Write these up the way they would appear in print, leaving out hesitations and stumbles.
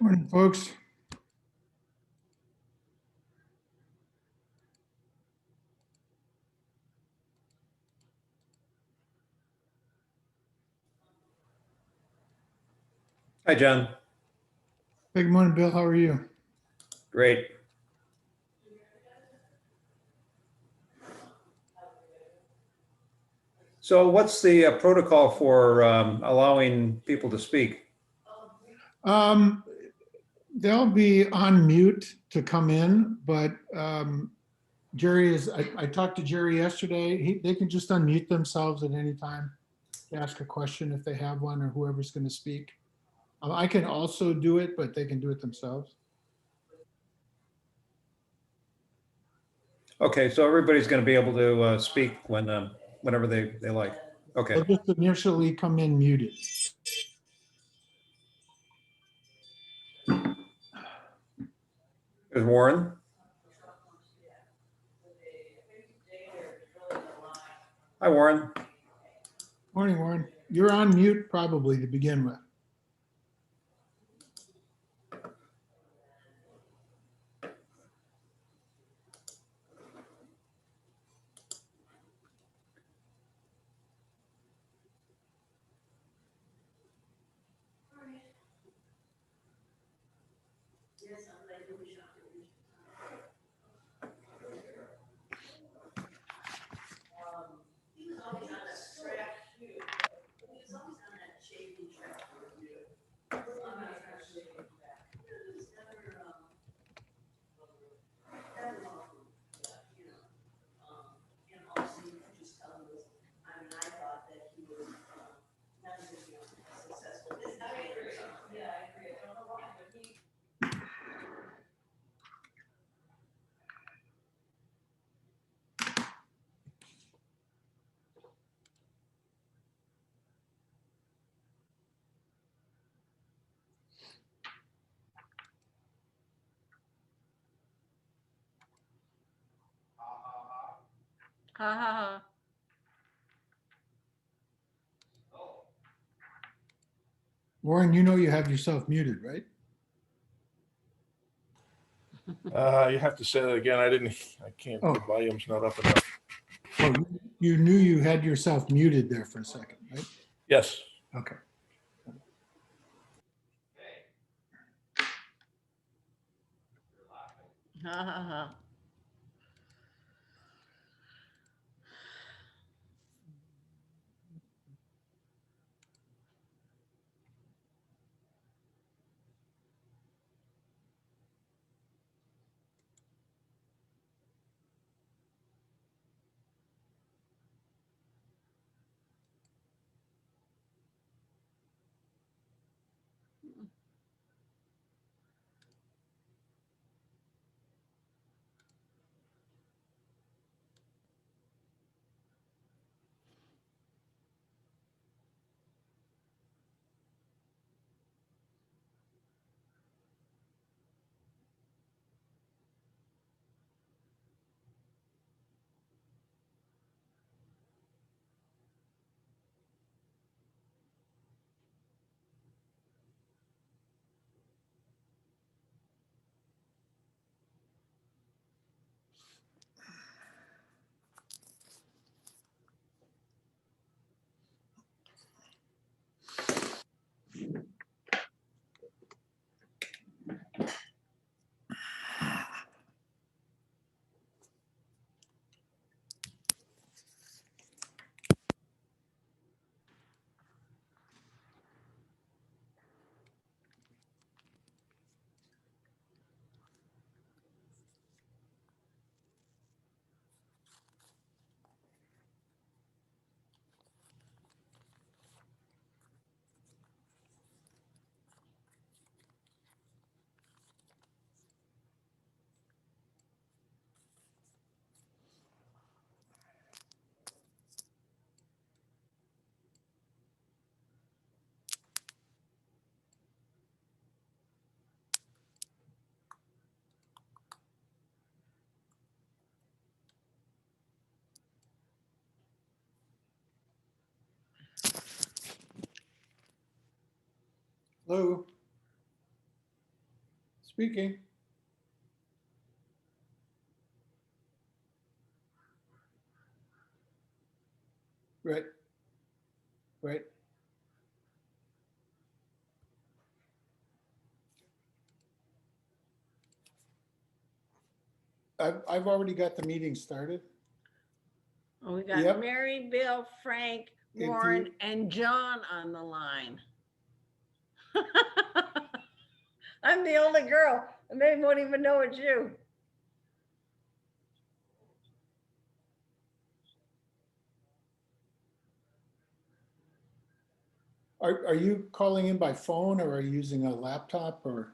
Morning, folks. Hi, John. Hey, good morning, Bill. How are you? Great. So what's the protocol for allowing people to speak? They'll be on mute to come in, but Jerry I talked to Jerry yesterday. They can just unmute themselves at any time to ask a question if they have one or whoever's going to speak. I can also do it, but they can do it themselves. Okay, so everybody's going to be able to speak whenever they like. Okay. They'll just initially come in muted. There's Warren. Hi, Warren. Morning, Warren. You're on mute probably to begin with. Ha ha ha. Warren, you know you have yourself muted, right? You have to say that again. I can't, Oh. the volume's not up enough. Oh, you knew you had yourself muted there for a second, right? Yes. Okay. Ha ha ha. Hello. Speaking. Right. Right. I've already got the meeting started. Oh, we got Yep. Mary, Bill, Frank, If Warren, you- and John on the line. I'm the only girl, and they won't even know it's you. Are you calling in by phone or are you using a laptop or?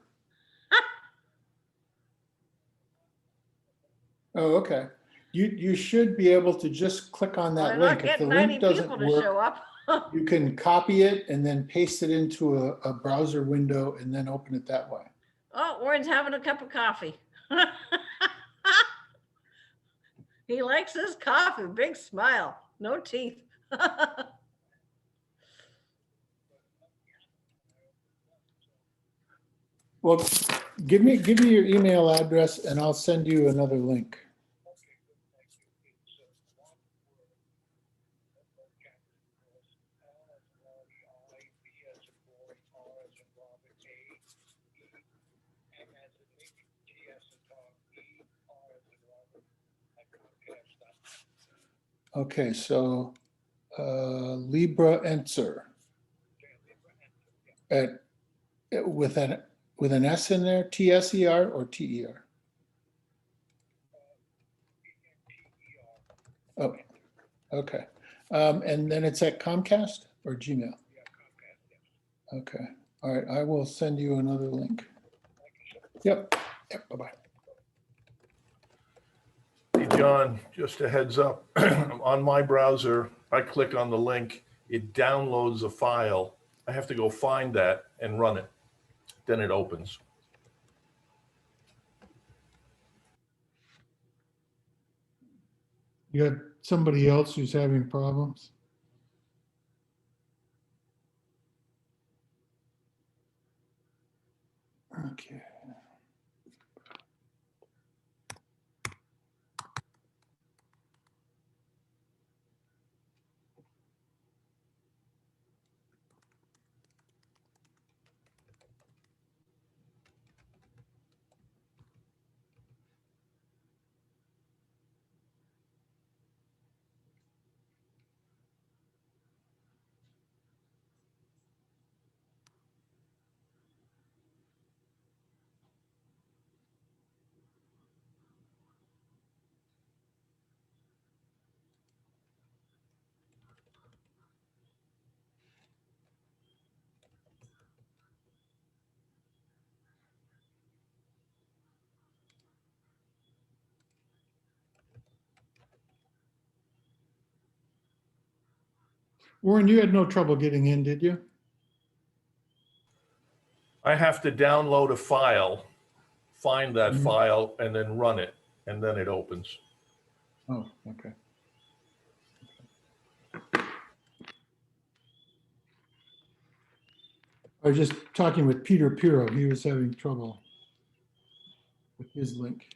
Oh, okay. You should be able to just click on Well, that I'm link. not If the getting 90 link doesn't people to show work, up. you can copy it and then paste it into a browser window and then open it that way. Oh, Warren's having a cup of coffee. He likes his coffee, big smile, no teeth. Well, give me your email address and I'll send you another link. Okay, so Libra Enter at with an S in there, TSER or TER? Oh, okay. And then it's at Comcast or Gmail? Okay. All right. I will send you another link. Yep. Yep. Bye-bye. Hey, John, just a heads up. On my browser, I click on the link, it downloads a file. I have to go find that and run it. Then it opens. You got somebody else who's having problems? Okay. Warren, you had no trouble getting in, did you? I have to download a file, find that Mhm. file, and then run it, and then it opens. Oh, okay. I was just talking with Peter Piro. He was having trouble with his link.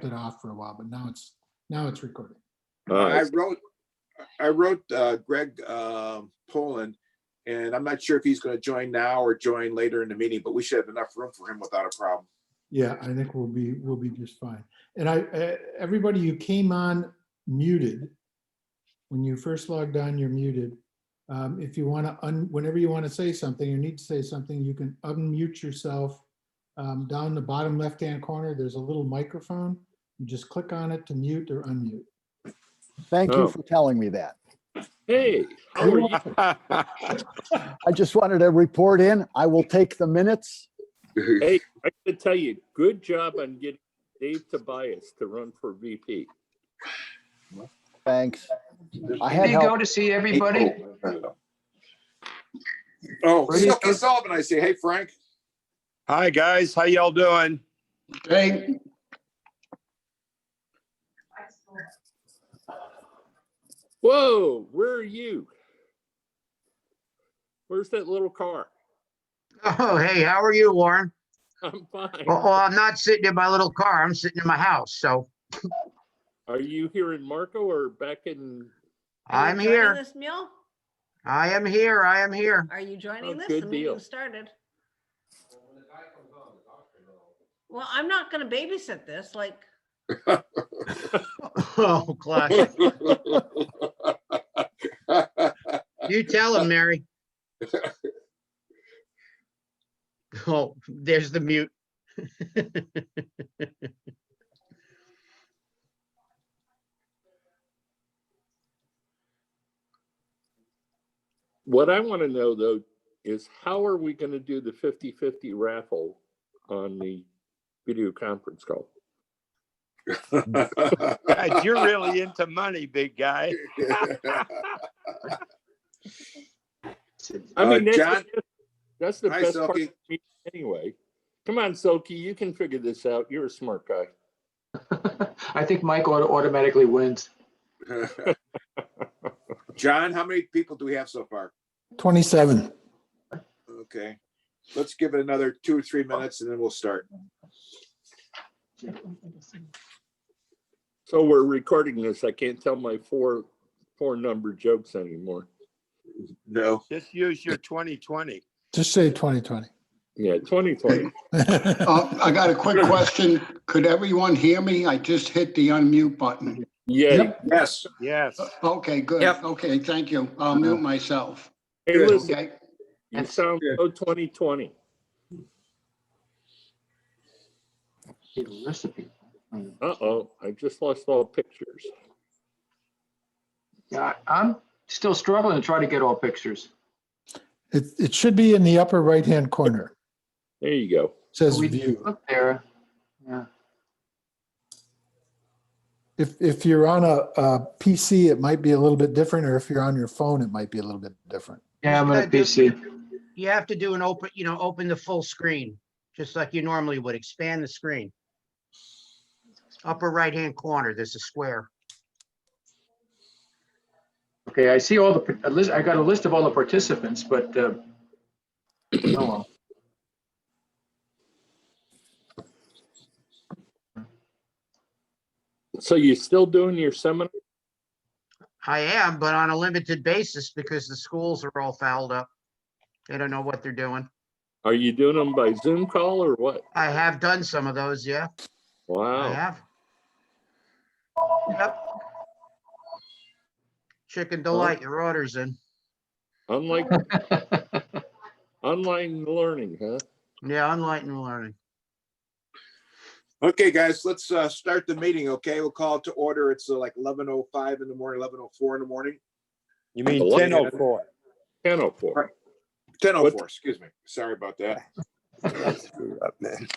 kept it off for a while, but now it's recording. I wrote Greg Poland, and I'm not sure if he's going to join now or join later in the meeting, but we should have enough room for him without a problem. Yeah, I think we'll be just fine. And everybody, you came on muted. When you first logged on, you're muted. If you want to, whenever you want to say something or need to say something, you can unmute yourself. Down the bottom left-hand corner, there's a little microphone. You just click on it to mute or unmute. Thank you for telling me that. Hey, how are you? I just wanted to report in. I will take the minutes. Hey, I gotta tell you, good job on getting Dave Tobias to run for VP. Thanks. I Where had do you go help. to see everybody? Oh, Where do you Silky go? Sullivan, I say, hey, Frank. Hi, guys. How y'all doing? Hey, Whoa, where are you? Where's that little car? oh, hey, how are you, Warren? I'm fine. Well, I'm not sitting in my little car. I'm sitting in my house. So Are you here in Marco or back in? Are you I'm joining here. This meal? I am here. I am here. Are you joining Oh, this? good The meeting deal. started. Well, I'm not gonna babysit this, like, Oh, classic. You tell him, Mary. Oh, there's the mute. What I want to know though is how are we going to do the 50-50 raffle on the video conference call? Guys, you're really into money, big guy. I mean, John? that's the Hi, best part of Silky. the meeting anyway. Come on, Silky, you can figure this out. You're a smart guy. I think Mike automatically wins. John, how many people do we have so far? 27. Okay, let's give it another 2 or 3 minutes and then we'll start. So we're recording this. I can't tell my four number jokes anymore. No. Just use your 2020. Just say 2020. Yeah, 2020. I got a quick question. Could everyone hear me? I just hit the unmute button. Yeah. Yes. Yes. Okay, good. Yep. Okay, thank you. I'll mute myself. Hey, Good. listen, Okay. you sound so 2020. Recipe. Uh-oh, I just lost all pictures. Yeah, I'm still struggling to try to get all pictures. It should be in the upper right-hand corner. There you go. It says We view. look there. Yeah. If you're on a PC, it might be a little bit different, or if you're on your phone, it might be a little bit different. Yeah, I'm on a PC. You have to do an open the full screen, just like you normally would. Expand the screen. Upper right-hand corner, there's a square. Okay, I see all the, I got a list of all the participants, but, oh well. So you still doing your seminar? I am, but on a limited basis because the schools are all fouled up. They don't know what they're doing. Are you doing them by Zoom call or what? I have done some of those, yeah. I Wow. have. Yep. Chicken Delight, your order's in. Unlike online learning, huh? Yeah, enlightened learning. Okay, guys, let's start the meeting, okay? We'll call it to order. It's like 11:05 in the morning, 11:04 in the morning. You mean What? 10:04? 10:04. 10:04, excuse me. Sorry about that. Screwed up, man.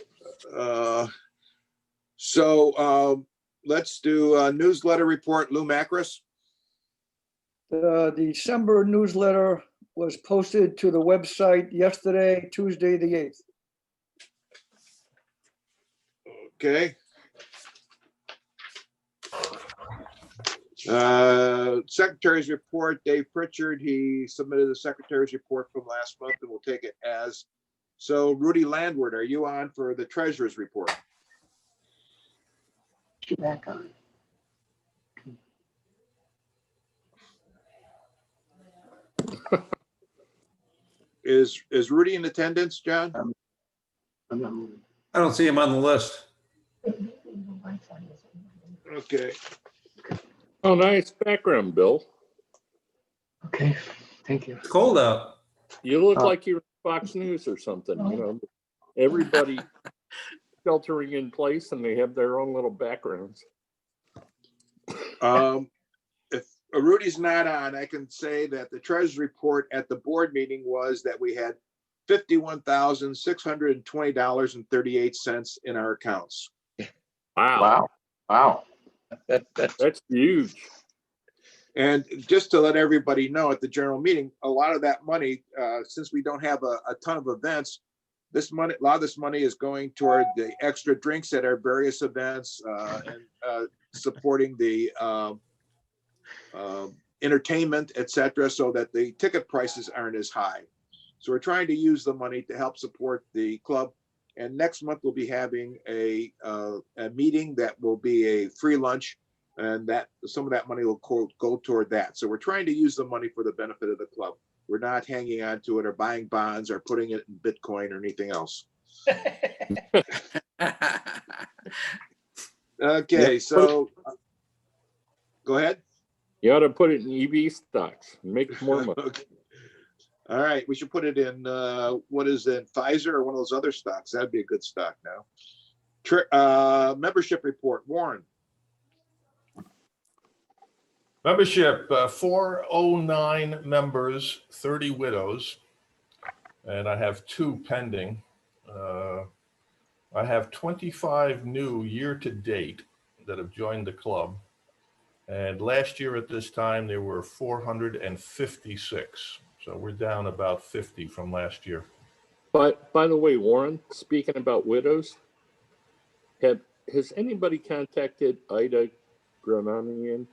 So let's do a newsletter report. Lou Macris. The December newsletter was posted to the website yesterday, Tuesday, the 8th. Okay. Secretary's report, Dave Pritchard, he submitted the secretary's report from last month and we'll take it as. So Rudy Landward, are you on for the treasurer's report? She back on. Is Rudy in attendance, John? I'm not moving. I don't see him on the list. Okay. Oh, nice background, Bill. Okay, thank you. It's cold out. You look like you're Fox News or something, you know. Everybody sheltering in place and they have their own little backgrounds. If Rudy's not on, I can say that the treasurer's report at the board meeting was that we had $51,620.38 in our accounts. Wow. Wow. That's huge. And just to let everybody know, at the general meeting, a lot of that money, since we don't have a ton of events, a lot of this money is going toward the extra drinks at our various events and supporting the entertainment, etc., so that the ticket prices aren't as high. So we're trying to use the money to help support the club. And next month we'll be having a meeting that will be a free lunch, and that some of that money will go toward that. So we're trying to use the money for the benefit of the club. We're not hanging on to it or buying bonds or putting it in Bitcoin or anything else. Okay, so go ahead. You ought to put it in EV stocks, make more money. Okay. All right, we should put it in, what is it, Pfizer or one of those other stocks? That'd be a good stock now. Membership report, Warren. Membership, 409 members, 30 widows, and I have 2 pending. I have 25 new year-to-date that have joined the club. And last year at this time, there were 456. So we're down about 50 from last year. But by the way, Warren, speaking about widows, has anybody contacted Ida Grananian?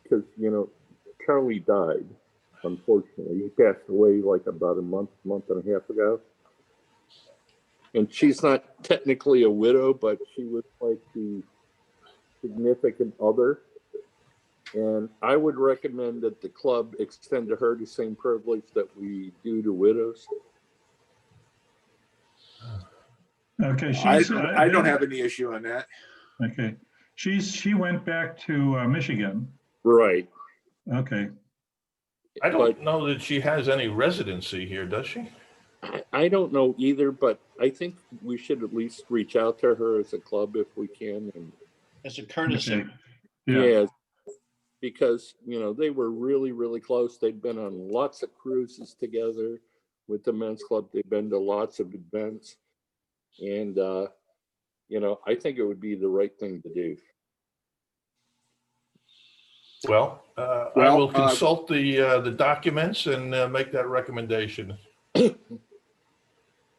Because, you know, Charlie died, unfortunately. He passed away like about a month and a half ago. And she's not technically a widow, but she was like the significant other. And I would recommend that the club extend to her the same privilege that we do to widows. Okay, I don't have any issue on that. Okay, she went back to Michigan. Right. Okay. I don't know that she has any residency here, does she? I don't know either, but I think we should at least reach out to her as a club if we can. And as a courtesy. Okay. yeah, because, you know, they were really, really close. They'd been on lots of cruises together with the men's club. They've been to lots of events. And, you know, I think it would be the right thing to do. Well, I will consult the documents and make that recommendation.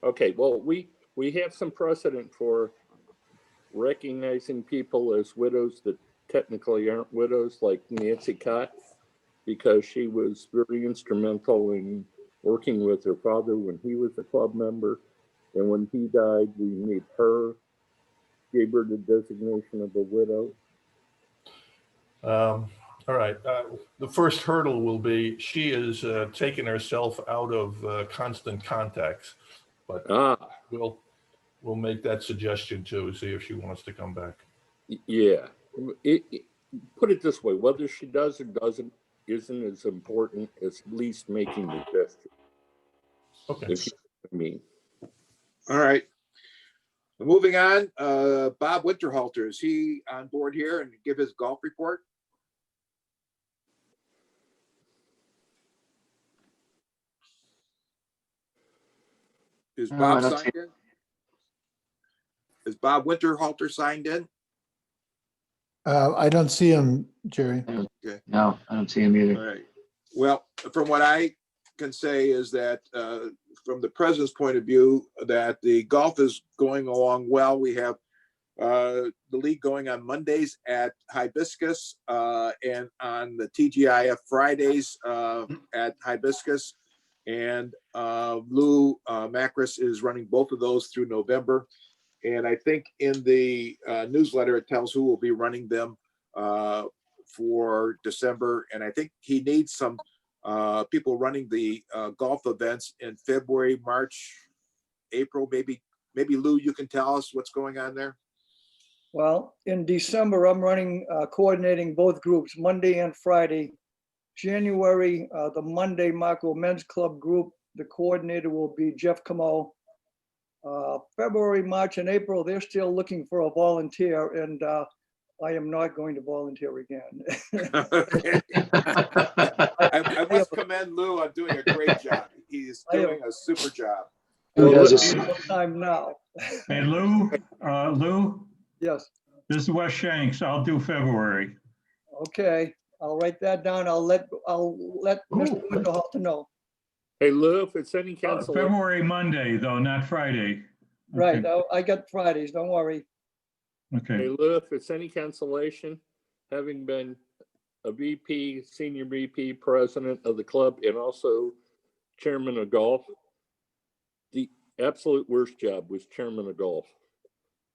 Okay, well, we have some precedent for recognizing people as widows that technically aren't widows, like Nancy Cott, because she was very instrumental in working with her father when he was a club member. And when he died, we made her, gave her the designation of a widow. All right. The first hurdle will be she is taking herself out of constant contacts, but we'll make that suggestion too, see if she wants to come back. Yeah. Put it this way, whether she does or doesn't isn't as important as at least making the gesture. Okay. If you know what I mean. All right. Moving on, Bob Winterhalter, is he on board here and give his golf report? Is Bob signed in? Is Bob Winterhalter signed in? I don't see him, Jerry. Okay. No, I don't see him either. All right. Well, from what I can say is that from the president's point of view, that the golf is going along well. We have the league going on Mondays at Hibiscus and on the TGIF Fridays at Hibiscus. And Lou Macris is running both of those through November. And I think in the newsletter, it tells who will be running them for December. And I think he needs some people running the golf events in February, March, April, maybe Lou, you can tell us what's going on there. Well, in December, I'm running, coordinating both groups, Monday and Friday. January, the Monday Marco Men's Club group, the coordinator will be Jeff Kamal. February, March, and April, they're still looking for a volunteer, and I am not going to volunteer again. I must commend Lou on doing a great job. He's doing a super job. Time now. Hey, Lou, Lou, Yes, this is Wes Shanks. I'll do February. okay, I'll write that down. I'll let Mr. Winterhalter know. Hey, Lou, if it's any cancellation, February Monday, though, not Friday. Right, Okay. I got Fridays, don't worry. Okay. hey, Lou, if it's any cancellation, having been a VP, senior VP, president of the club, and also chairman of golf, the absolute worst job was chairman of golf.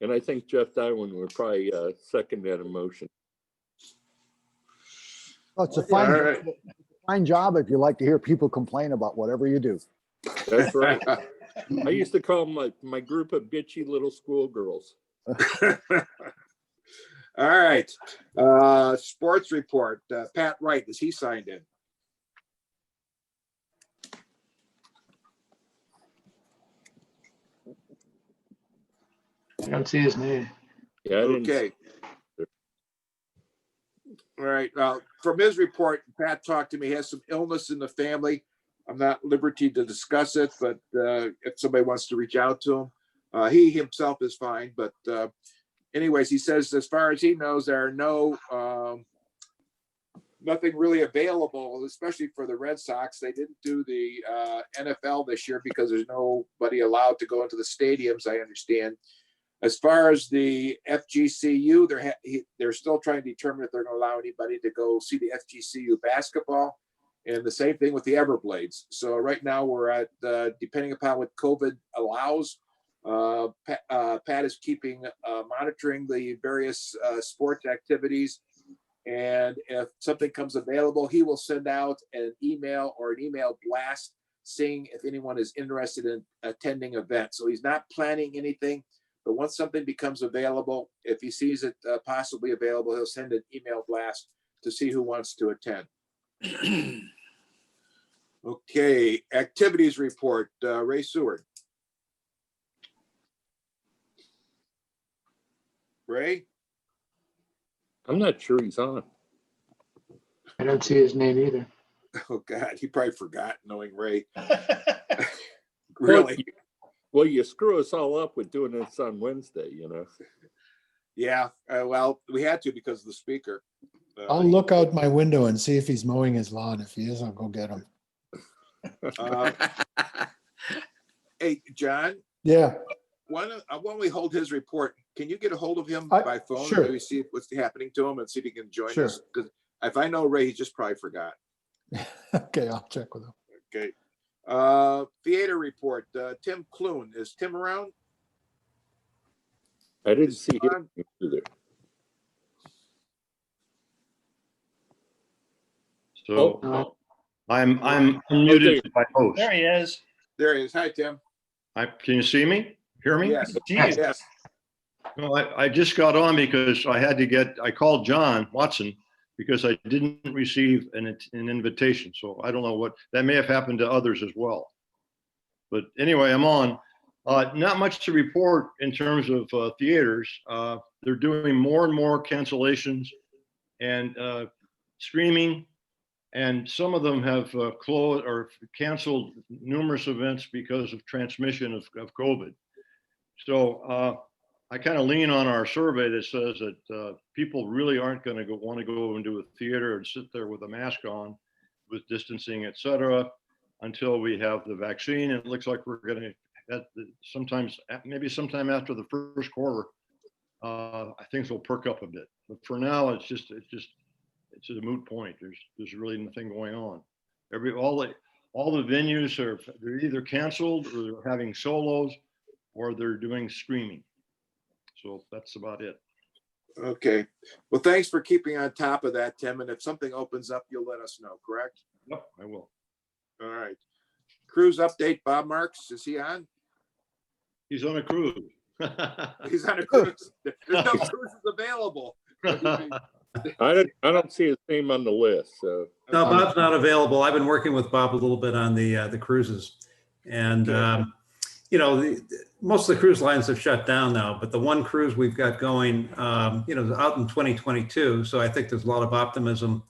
And I think Jeff Dywin would probably second that emotion. Well, it's a All fine, right. fine job if you like to hear people complain about whatever you do. That's right. I used to call them my group of bitchy little schoolgirls. All right. Sports report. Pat Wright, is he signed in? I don't see his name. Yeah, I didn't Okay. All right. From his report, Pat talked to me. He has some illness in the family. I'm not at liberty to discuss it, but if somebody wants to reach out to him, he himself is fine. But anyways, he says as far as he knows, there are nothing really available, especially for the Red Sox. They didn't do the NFL this year because there's nobody allowed to go into the stadiums, I understand. As far as the FGCU, they're still trying to determine if they're going to allow anybody to go see the FGCU basketball, and the same thing with the Everblades. So right now we're at, depending upon what COVID allows, Pat is monitoring the various sports activities, and if something comes available, he will send out an email or an email blast saying if anyone is interested in attending events. So he's not planning anything. But once something becomes available, if he sees it possibly available, he'll send an email blast to see who wants to attend. Okay, activities report, Ray Seward. Ray? I'm not sure he's on. I don't see his name either. Oh God, he probably forgot, knowing Ray. Really? Well, you screw us all up with doing this on Wednesday, you know. Yeah, well, we had to because of the speaker. I'll look out my window and see if he's mowing his lawn. If he is, I'll go get him. Hey, John, Yeah, why don't we hold his report? Can you get a hold of him I- by phone? sure. Maybe see what's happening to him and see if he can join Sure. us. Because if I know Ray, he just probably forgot. okay, I'll check with him. Okay. Theater report. Tim Clune. Is Tim around? I didn't Is see Tim him either. So Oh, I'm unmuted Okay. by host. There he is. There he is. Hi, Tim. Can you see me? Hear me? Yes. Jesus. Yes. No, I just got on because I called John Watson because I didn't receive an invitation. So I don't know what, that may have happened to others as well. But anyway, I'm on. Not much to report in terms of theaters. They're doing more and more cancellations and streaming, and some of them have closed or canceled numerous events because of transmission of COVID. So I kind of lean on our survey that says that people really aren't going to want to go into a theater and sit there with a mask on, with distancing, et cetera, until we have the vaccine. And it looks like we're going to, maybe sometime after the first quarter, things will perk up a bit. But for now, it's a moot point. There's really nothing going on. All the venues they're either canceled or they're having solos or they're doing streaming. So that's about it. Okay. Well, thanks for keeping on top of that, Tim. And if something opens up, you'll let us know, correct? Yep, I will. All right. Cruise update, Bob Marks, is he on? He's on a cruise. He's on a cruise. There's no cruises available. I don't see his name on the list, so. No, Bob's not available. I've been working with Bob a little bit on the cruises. And, you know, most of the cruise lines have shut down now, but the one cruise we've got going, you know, is out in 2022. So I think there's a lot of optimism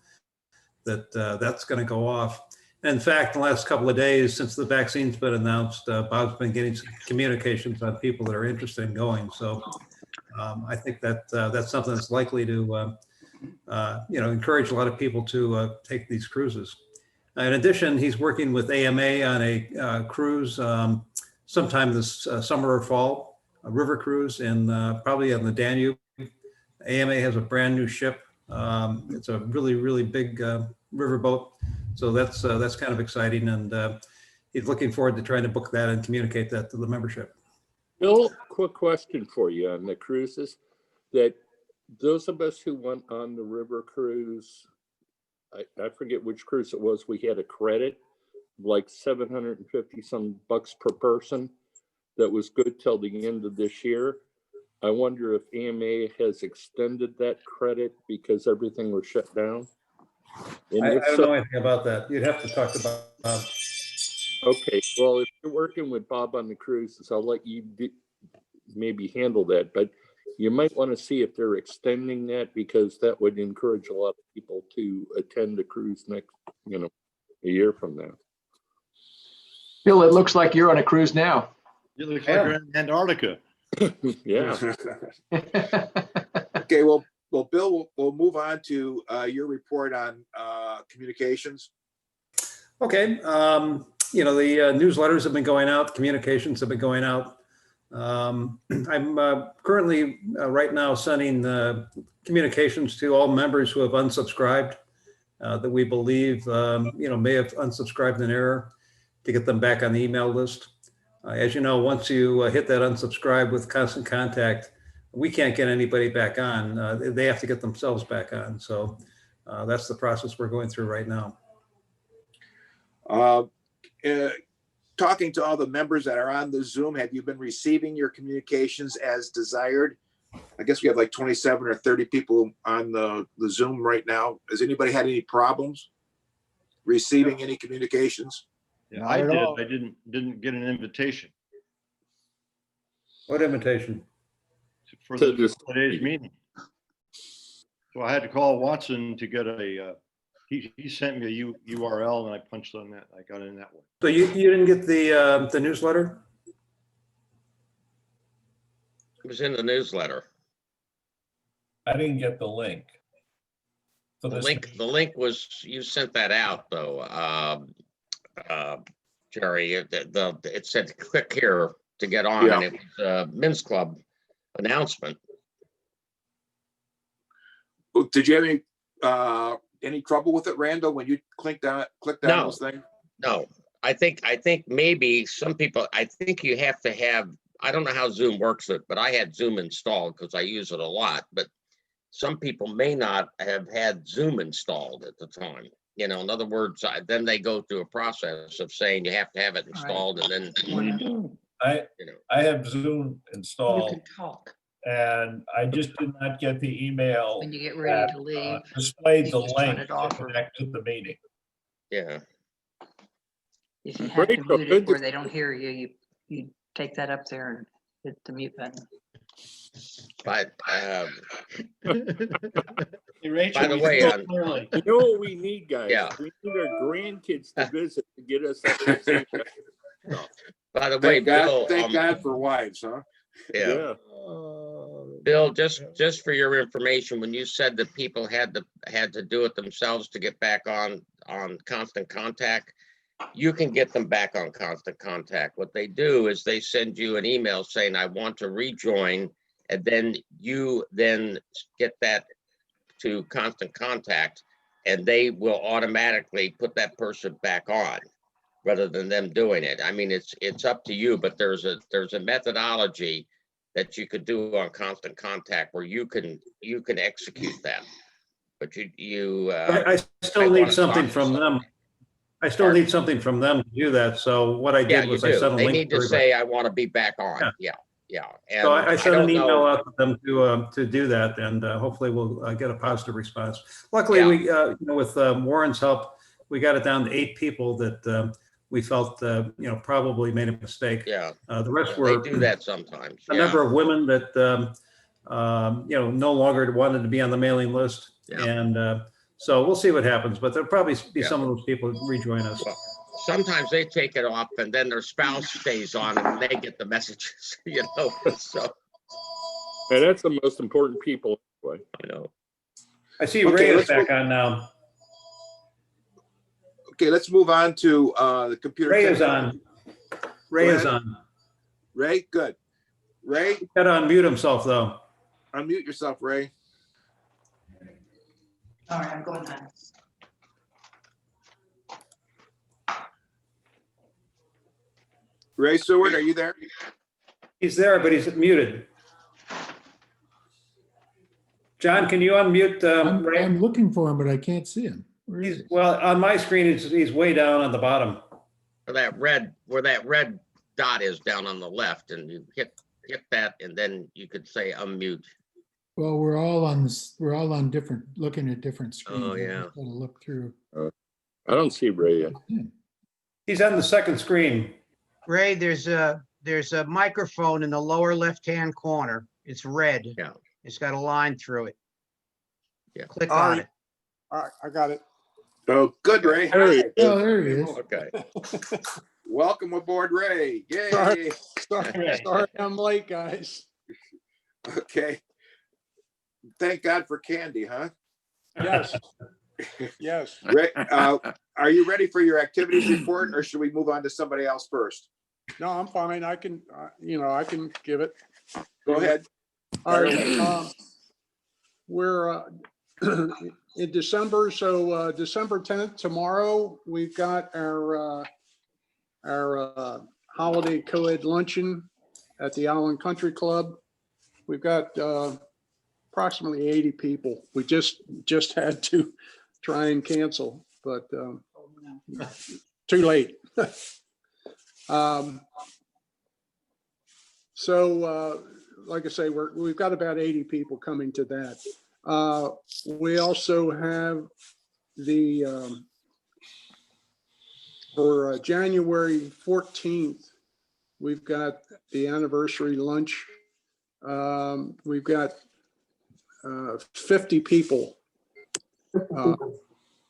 that that's going to go off. In fact, the last couple of days since the vaccine's been announced, Bob's been getting some communications on people that are interested in going. So I think that that's something that's likely to, you know, encourage a lot of people to take these cruises. In addition, he's working with AMA on a cruise sometime this summer or fall, a river cruise, and probably on the Danube. AMA has a brand new ship. It's a really, really big riverboat. So that's kind of exciting, and he's looking forward to trying to book that and communicate that to the membership. Bill, quick question for you on the cruises. That those of us who went on the river cruise, I forget which cruise it was, we had a credit like 750 some bucks per person that was good till the end of this year. I wonder if AMA has extended that credit because everything was shut down. And I if don't so, know anything about that. You'd have to talk to Bob. okay, well, if you're working with Bob on the cruises, I'll let you maybe handle that, but you might want to see if they're extending that, because that would encourage a lot of people to attend the cruise next, you know, a year from now. Bill, it looks like you're on a cruise now. You look like you're in Antarctica. Yeah. Okay, well, Bill, we'll move on to your report on communications. Okay, you know, the newsletters have been going out, communications have been going out. I'm currently right now sending communications to all members who have unsubscribed that we believe, you know, may have unsubscribed in error, to get them back on the email list. As you know, once you hit that unsubscribe with constant contact, we can't get anybody back on. They have to get themselves back on. So that's the process we're going through right now. Talking to all the members that are on the Zoom, have you been receiving your communications as desired? I guess we have like 27 or 30 people on the Zoom right now. Has anybody had any problems receiving any communications? Yeah, Not I at did. all. I didn't get an invitation What invitation? for today's meeting. So I had to call Watson to get a, he sent me a URL and I punched on that. I got in that way. So you didn't get the newsletter? It was in the newsletter. I didn't get the link. The link was, you sent that out though, Jerry. It said click here to get on, Yeah. and it was a men's club announcement. Did you have any trouble with it, Randall, when you clicked on No. those things? No, I think maybe some people, I think you have to have, I don't know how Zoom works it, but I had Zoom installed because I use it a lot, but some people may not have had Zoom installed at the time. You know, in other words, then they go through a process of saying you have to have it installed, and then I have Zoom installed. Talk. And I just did not get the email. When you get ready to leave, displayed you the just turn link it off to or- connect to the meeting. Yeah. if you have to Rachel, mute good it to- where they don't hear you, you take that up there and hit the mute button. But Rachel, by the you way, spoke clearly. You know what we need, guys? Yeah. We need our grandkids to visit to get us up to see stuff. by the way, Bill, Thank God for wives, huh? yeah. Bill, just for your information, when you said that people had to do it themselves to get back on Constant Contact, you can get them back on Constant Contact. What they do is they send you an email saying, I want to rejoin, and then you then get that to Constant Contact, and they will automatically put that person back on rather than them doing it. I mean, it's up to you, but there's a methodology that you could do on Constant Contact where you can execute that. But I still need something from them. I still need something from them to do that. So what I Yeah, did you was I do. sent a They link. need to everybody. say, I want to be back on. Yeah. Yeah. So And I sent an don't email know. out to them to do that, and hopefully we'll get a positive response. Luckily, Yeah. we with Warren's help, we got it down to 8 people that we felt probably made a mistake. Yeah. The rest They were do that sometimes. a Yeah. number of women that no longer wanted to be on the mailing list, Yeah. and so we'll see what happens. But there'll probably be some of those people who rejoin us. Well, sometimes they take it off and then their spouse stays on and they get the messages, so. And that's the most important people. Anyway. I know. I see Okay, Ray is let's back on now. Okay, let's move on to the computer. Ray is technology. on. Ray Go is ahead. on. Ray, good. Ray, Got to unmute himself though. unmute yourself, Ray. All right, I'm going on. Ray Seward, are you there? He's there, but he's muted. John, can you unmute Ray? I'm looking for him, but I can't see him. Where is he? Well, on my screen, he's way down on the bottom. Where that red dot is down on the left, and you hit that, and then you could say unmute. Well, we're all on this. We're all on different, looking at different screens. Oh, I yeah. just gotta look through. I don't see Ray yet. He's on the second screen. Ray, there's a microphone in the lower left-hand corner. It's red. Yeah. It's got a line through it. Yeah. Click All on right. it. All right, I got it. Oh, good, Ray. There he is. Oh, there he is. Okay. Welcome aboard, Ray. Yay. Sorry, I'm late, guys. Okay. Thank God for candy, huh? Yes. Yes. Ray, are you ready for your activities report, or should we move on to somebody else first? No, I'm fine. I can, I can give it. Go ahead. All right. We're in December, so December 10th, tomorrow, we've got our holiday co-ed luncheon at the Allen Country Club. We've got approximately 80 people. We just had to try and cancel, but too late. So like I say, we've got about 80 people coming to that. We also have the for January 14th, we've got the anniversary lunch. We've got 50 people.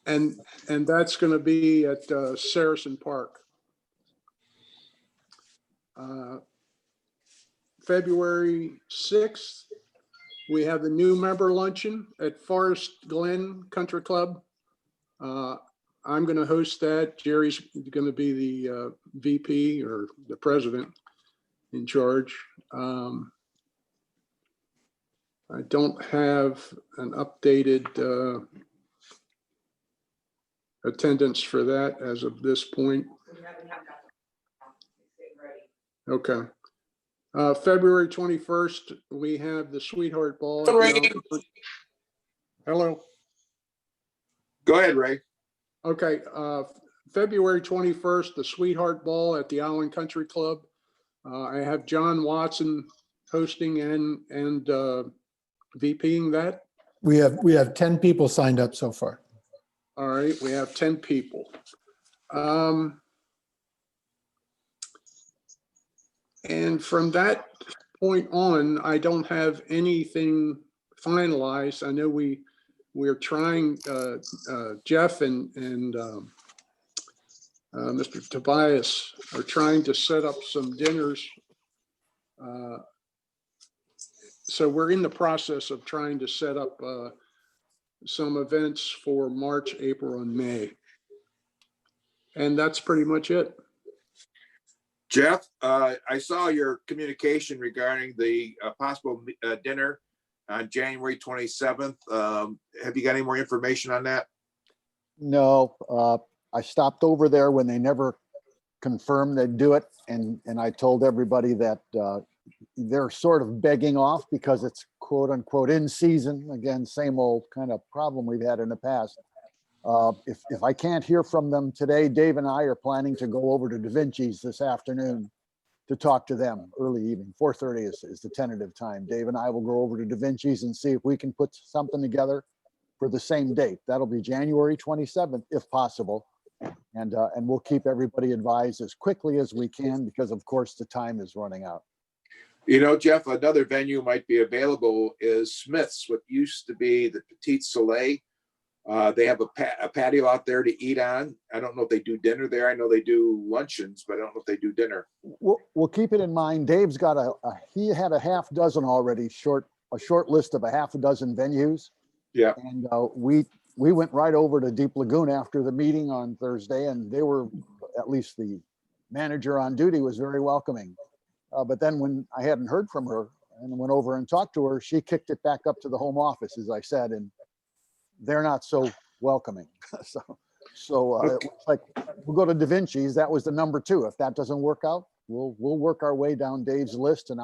And that's going to be at Saracen Park. February 6th, we have the new member luncheon at Forest Glen Country Club. I'm going to host that. Jerry's going to be the VP or the president in charge. I don't have an updated attendance for that as of this point. Okay. February 21st, we have the Sweetheart Ball. Hello. Go ahead, Ray. Okay. February 21st, the Sweetheart Ball at the Allen Country Club. I have John Watson hosting and VPing that. We have 10 people signed up so far. All right, we have 10 people. And from that point on, I don't have anything finalized. I know we're trying, Jeff and Mr. Tobias are trying to set up some dinners. So we're in the process of trying to set up some events for March, April, and May. And that's pretty much it. Jeff, I saw your communication regarding the possible dinner on January 27th. Have you got any more information on that? No, I stopped over there when they never confirmed they'd do it. And I told everybody that they're sort of begging off because it's quote unquote in season. Again, same old kind of problem we've had in the past. If I can't hear from them today, Dave and I are planning to go over to Da Vinci's this afternoon to talk to them early evening. 4:30 is the tentative time. Dave and I will go over to Da Vinci's and see if we can put something together for the same date. That'll be January 27th, if possible. And we'll keep everybody advised as quickly as we can because of course the time is running out. You know, Jeff, another venue might be available is Smith's, what used to be the Petit Soleil. They have a patio out there to eat on. I don't know if they do dinner there. I know they do luncheons, but I don't know if they do dinner. We'll keep it in mind. Dave's got he had a half dozen already, a short list of a half a dozen venues. Yeah. And we went right over to Deep Lagoon after the meeting on Thursday, and they were, at least the manager on duty was very welcoming. But then when I hadn't heard from her and went over and talked to her, she kicked it back up to the home office, as I said, and they're not so welcoming. so it looks like we'll go to Da Vinci's. That was the number 2. If that doesn't work out, we'll work our way down Dave's list, and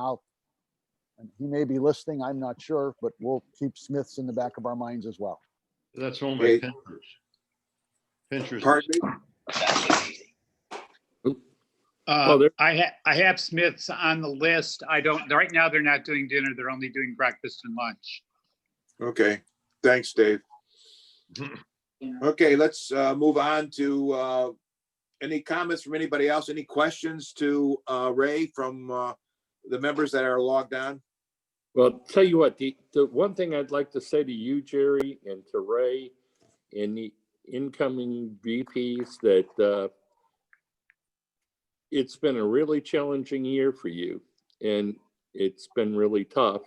he may be listening, I'm not sure, but we'll keep Smith's in the back of our minds as well. That's only Pinterest. Pardon me? I have Smith's on the list. I don't, right now they're not doing dinner. They're only doing breakfast and lunch. Okay, thanks, Dave. Okay, let's move on to any comments from anybody else? Any questions to Ray from the members that are logged on? Well, tell you what, the one thing I'd like to say to you, Jerry, and to Ray and the incoming VPs that it's been a really challenging year for you, and it's been really tough.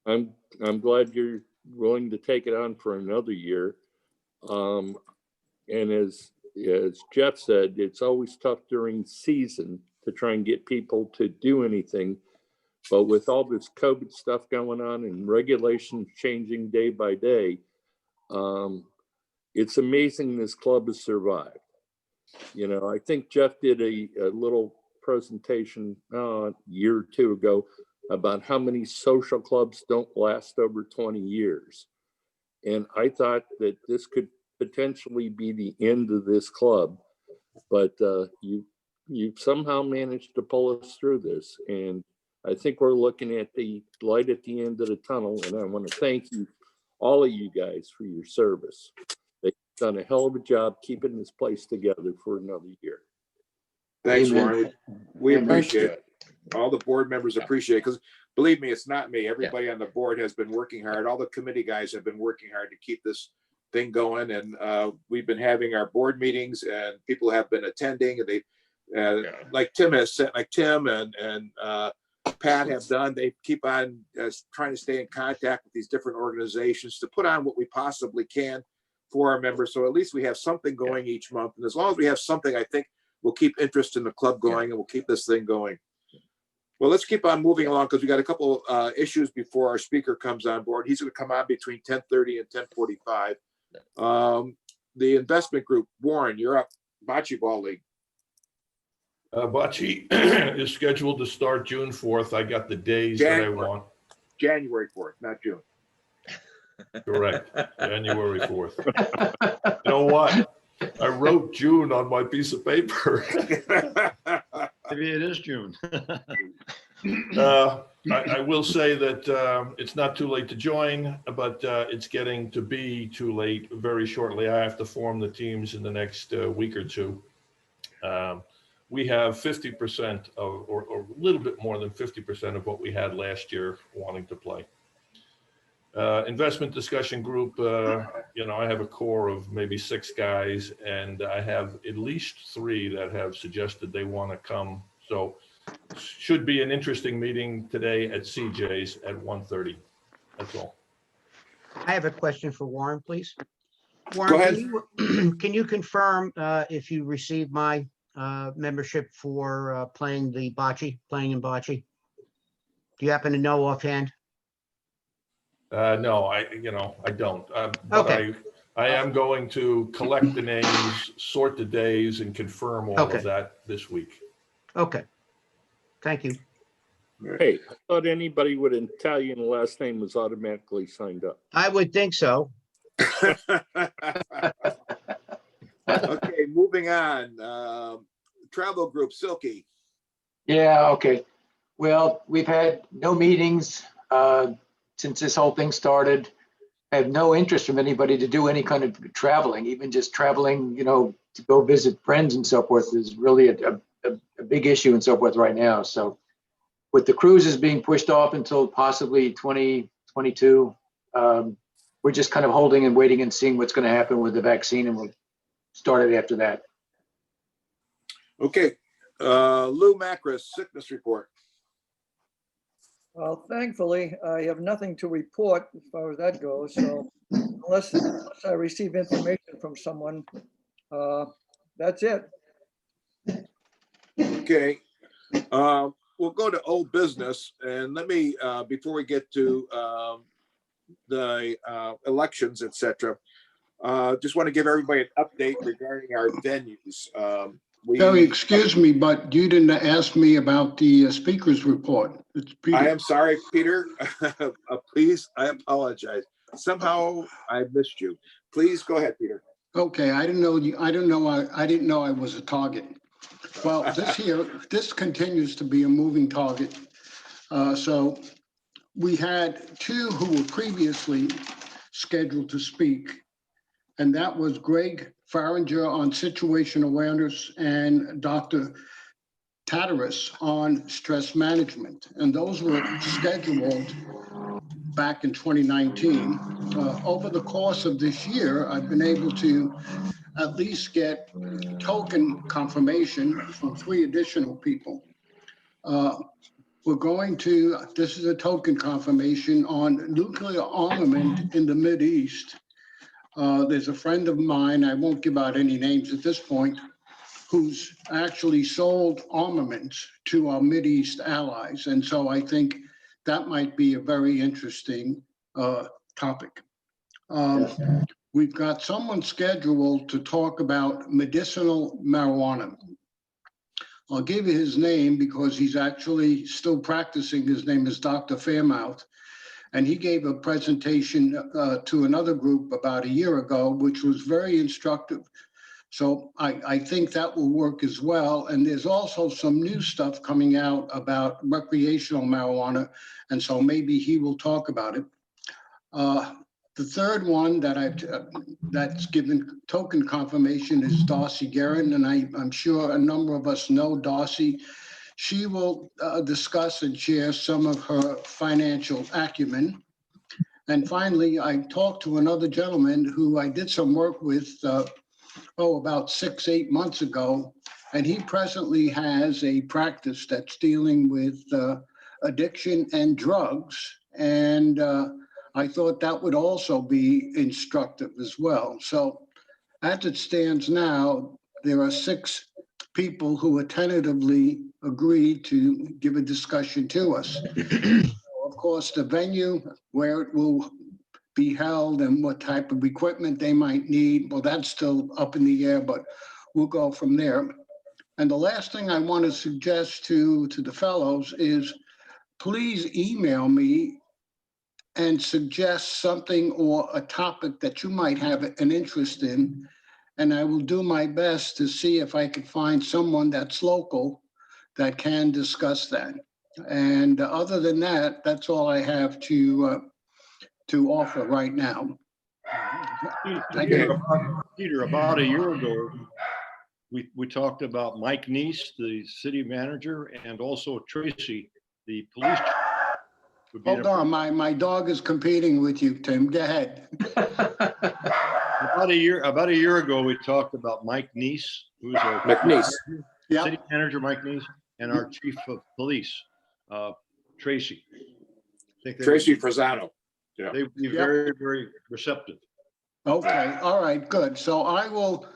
I'm glad you're willing to take it on for another year. And as Jeff said, it's always tough during season to try and get people to do anything. But with all this COVID stuff going on and regulations changing day by day, it's amazing this club has survived. You know, I think Jeff did a little presentation a year or 2 ago about how many social clubs don't last over 20 years. And I thought that this could potentially be the end of this club, but you somehow managed to pull us through this. And I think we're looking at the light at the end of the tunnel. And I want to thank you, all of you guys, for your service. They've done a hell of a job keeping this place together for another year. Thanks, Amen. Warren. We appreciate it. All the board members appreciate it, because believe me, it's not me. Everybody on the board has been working hard. All the committee guys have been working hard to keep this thing going. And we've been having our board meetings and people have been attending, and they, like Tim and Pat have done, they keep on trying to stay in contact with these different organizations to put on what we possibly can for our members. So at least we have something going each month. And as long as we have something, I think we'll keep interest in the club going and we'll keep this thing going. Well, let's keep on moving along because we got a couple issues before our speaker comes on board. He's going to come on between 10:30 and 10:45. The investment group, Warren, you're up. Bocce Ball League. Bocce is scheduled to start June 4th. I got the days that I want. January 4th, not June. Correct. January 4th. You know what? I wrote June on my piece of paper. Maybe it is June. I will say that it's not too late to join, but it's getting to be too late very shortly. I have to form the teams in the next week or 2. We have 50% of, or a little bit more than 50% of what we had last year wanting to play. Investment discussion group, you know, I have a core of maybe 6 guys, and I have at least 3 that have suggested they want to come. So should be an interesting meeting today at CJ's at 1:30. That's all. I have a question for Warren, please. Go Warren, ahead. can you confirm if you received my membership for playing in bocce? Do you happen to know offhand? No, I don't. But Okay. I am going to collect the names, sort the days, and confirm all Okay. of that this week. Okay. Thank you. Hey, I thought anybody with an Italian last name was automatically signed up. I would think so. Okay, moving on. Travel group, Silky. Yeah, okay. Well, we've had no meetings since this whole thing started. I have no interest from anybody to do any kind of traveling, even just traveling, to go visit friends and so forth is really a big issue and so forth right now. So with the cruises being pushed off until possibly 2022, we're just kind of holding and waiting and seeing what's going to happen with the vaccine, and we'll start it after that. Okay, Lou Macris, sickness report. Well, thankfully, I have nothing to report as far as that goes. So unless I receive information from someone, that's it. Okay, we'll go to old business, and let me, before we get to the elections, etc. Just want to give everybody an update regarding our venues. Terry, excuse me, but you didn't ask me about the speaker's report. It's Peter. I am sorry, Peter. Please, I apologize. Somehow I missed you. Please go ahead, Peter. Okay, I didn't know you. I didn't know I was a target. Well, this continues to be a moving target. So we had two who were previously scheduled to speak, and that was Greg Farringer on situation awareness and Dr. Tataris on stress management. And those were scheduled back in 2019. Over the course of this year, I've been able to at least get token confirmation from 3 additional people. We're going to, this is a token confirmation on nuclear armament in the Mideast. There's a friend of mine, I won't give out any names at this point, who's actually sold armaments to our Mideast allies. And so I think that might be a very interesting topic. We've got someone scheduled to talk about medicinal marijuana. I'll give you his name because he's actually still practicing. His name is Dr. Fairmouth. And he gave a presentation to another group about a year ago, which was very instructive. So I think that will work as well. And there's also some new stuff coming out about recreational marijuana. And so maybe he will talk about it. The third one that that's given token confirmation is Darcy Guerin, and I'm sure a number of us know Darcy. She will discuss and share some of her financial acumen. And finally, I talked to another gentleman who I did some work with, about 6-8 months ago, and he presently has a practice that's dealing with addiction and drugs. And I thought that would also be instructive as well. So as it stands now, there are 6 people who have tentatively agreed to give a discussion to us. Of course, the venue where it will be held and what type of equipment they might need, well, that's still up in the air, but we'll go from there. And the last thing I want to suggest to the fellows is please email me and suggest something or a topic that you might have an interest in. And I will do my best to see if I can find someone that's local that can discuss that. And other than that, that's all I have to offer right now. Peter, about a year ago, we talked about Mike Neese, the city manager, and also Tracy, the police chief. Hold on, my dog is competing with you, Tim. Go ahead. About a year ago, we talked about Mike Neese, who's our city manager, Mike Neese, and our chief of police, Tracy. Tracy Frazano. Yeah. They would be very, very receptive. Okay, all right, good. So I will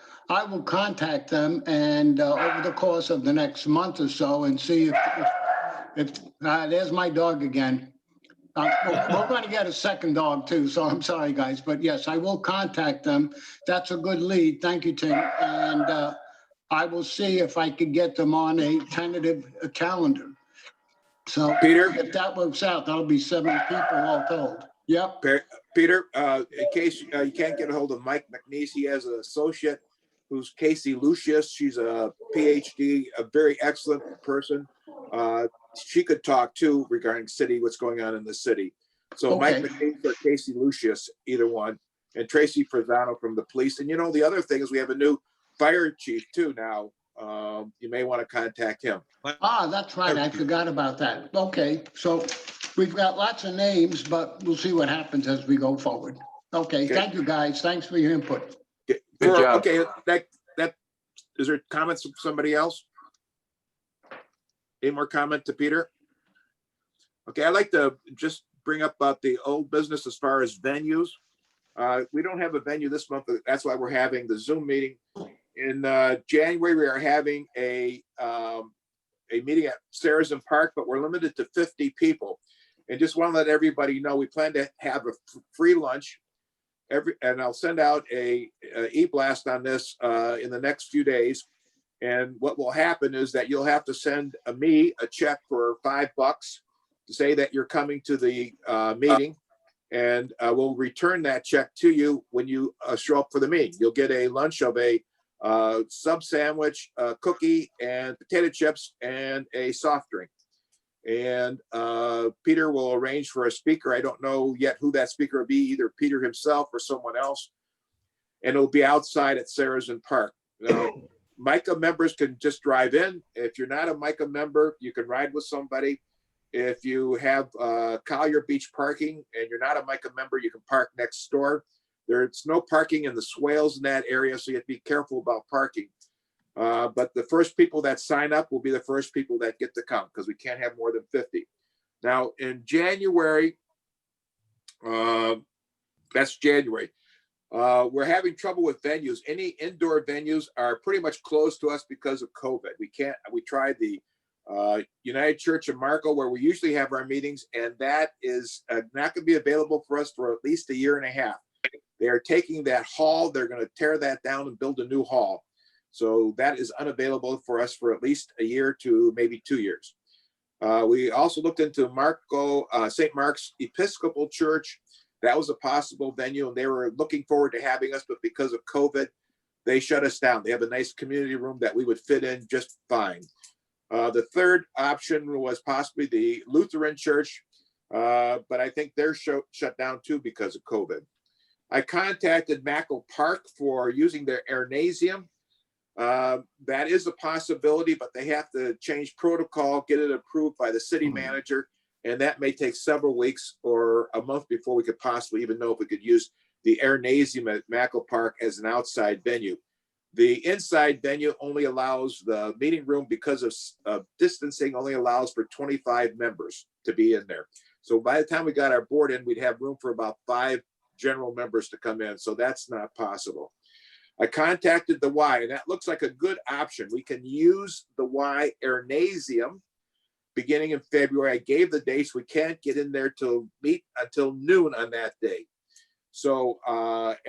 contact them and over the course of the next month or so and see if there's my dog again. We're going to get a second dog too, so I'm sorry, guys. But yes, I will contact them. That's a good lead. Thank you, Tim. And I will see if I could get them on a tentative calendar. So Peter? if that works out, that'll be 7 people all told. Yep. Peter, in case you can't get a hold of Mike McNeese, he has an associate who's Casey Lucius. She's a PhD, a very excellent person. She could talk too regarding city, what's going on in the city. So Mike McNeese or Casey Lucius, either one, and Tracy Frazano from the police. And the other thing is we have a new fire chief too now. You may want to contact him. That's right. I forgot about that. Okay, so we've got lots of names, but we'll see what happens as we go forward. Okay, thank you, guys. Thanks for your input. Good job. Okay, that is there comments from somebody else? Any more comment to Peter? Okay, I'd like to just bring up about the old business as far as venues. We don't have a venue this month. That's why we're having the Zoom meeting. In January, we are having a meeting at Saracen Park, but we're limited to 50 people. And just want to let everybody know, we plan to have a free lunch and I'll send out a e-blast on this in the next few days. And what will happen is that you'll have to send me a check for $5 to say that you're coming to the meeting, and we'll return that check to you when you show up for the meeting. You'll get a lunch of a sub sandwich, a cookie, and potato chips, and a soft drink. And Peter will arrange for a speaker. I don't know yet who that speaker will be, either Peter himself or someone else. And it'll be outside at Saracen Park. Now, MICA members can just drive in. If you're not a MICA member, you can ride with somebody. If you have Collier Beach parking and you're not a MICA member, you can park next door. There's no parking in the swales in that area, so you have to be careful about parking. But the first people that sign up will be the first people that get to come, because we can't have more than 50. Now, in January, that's January, we're having trouble with venues. Any indoor venues are pretty much closed to us because of COVID. We tried the United Church of Marco, where we usually have our meetings, and that is not going to be available for us for at least 1.5 years. They are taking that hall, they're going to tear that down and build a new hall. So that is unavailable for us for at least 1 year to maybe 2 years. We also looked into St. Mark's Episcopal Church. That was a possible venue, and they were looking forward to having us, but because of COVID, they shut us down. They have a nice community room that we would fit in just fine. The third option was possibly the Lutheran Church, but I think they're shut down too because of COVID. I contacted Mackle Park for using their airnasium. That is a possibility, but they have to change protocol, get it approved by the city manager, and that may take several weeks or a month before we could possibly even know if we could use the airnasium at Mackle Park as an outside venue. The inside venue only allows the meeting room, because of distancing, only allows for 25 members to be in there. So by the time we got our board in, we'd have room for about 5 general members to come in. So that's not possible. I contacted the Y, and that looks like a good option. We can use the Y airnasium beginning in February. I gave the dates. We can't get in there to meet until noon on that day. So,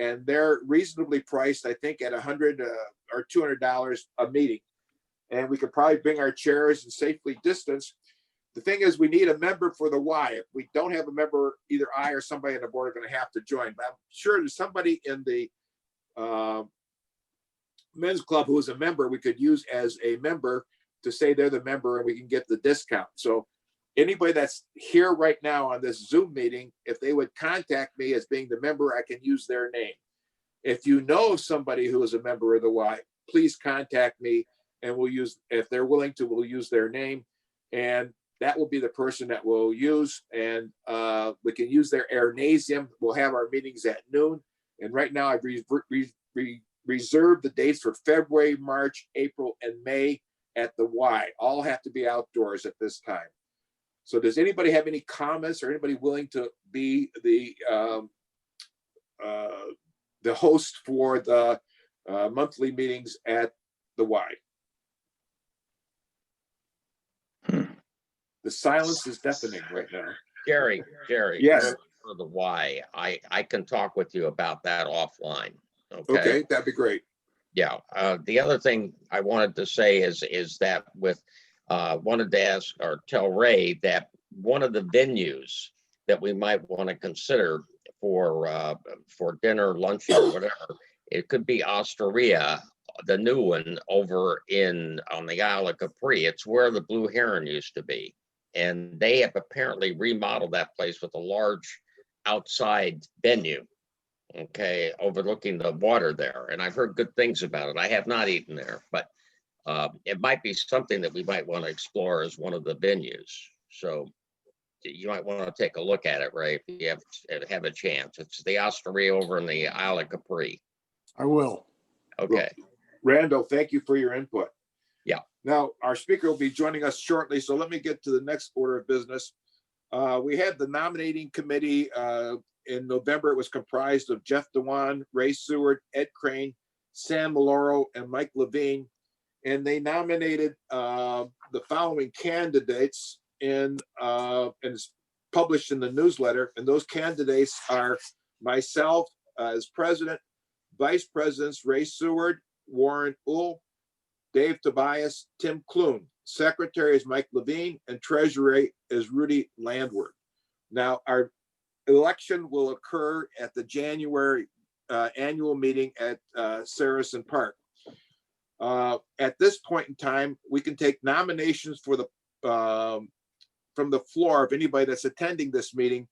and they're reasonably priced, I think, at $100 or $200 a meeting. And we could probably bring our chairs and safely distance. The thing is, we need a member for the Y. If we don't have a member, either I or somebody on the board are going to have to join. But I'm sure there's somebody in the men's club who is a member we could use as a member to say they're the member, and we can get the discount. So anybody that's here right now on this Zoom meeting, if they would contact me as being the member, I can use their name. If you know of somebody who is a member of the Y, please contact me, and we'll use, if they're willing to, we'll use their name, and that will be the person that we'll use. And we can use their airnasium. We'll have our meetings at noon. And right now I've reserved the dates for February, March, April, and May at the Y. All have to be outdoors at this time. So does anybody have any comments, or anybody willing to be the host for the monthly meetings at the Y? The silence is deafening right now. Jerry, Yes. for the Y, I can talk with you about that offline. Okay, that'd be great. Yeah. The other thing I wanted to say is that with wanted to ask or tell Ray that one of the venues that we might want to consider for dinner, luncheon, or whatever, it could be Osteria, the new one over on the Isle of Capri. It's where the Blue Heron used to be. And they have apparently remodeled that place with a large outside venue, okay, overlooking the water there. And I've heard good things about it. I have not eaten there, but it might be something that we might want to explore as one of the venues. So you might want to take a look at it, Ray, if you have a chance. It's the Osteria over in the Isle of Capri. I will. Okay. Randall, thank you for your input. Yeah. Now, our speaker will be joining us shortly, so let me get to the next order of business. We had the nominating committee in November. It was comprised of Jeff Dewan, Ray Seward, Ed Crane, Sam Maloro, and Mike Levine. And they nominated the following candidates and it's published in the newsletter. And those candidates are myself as president, vice presidents Ray Seward, Warren Uhl, Dave Tobias, Tim Clune. Secretary is Mike Levine, and treasurer is Rudy Landward. Now, our election will occur at the January annual meeting at Saracen Park. At this point in time, we can take nominations for the from the floor of anybody that's attending this meeting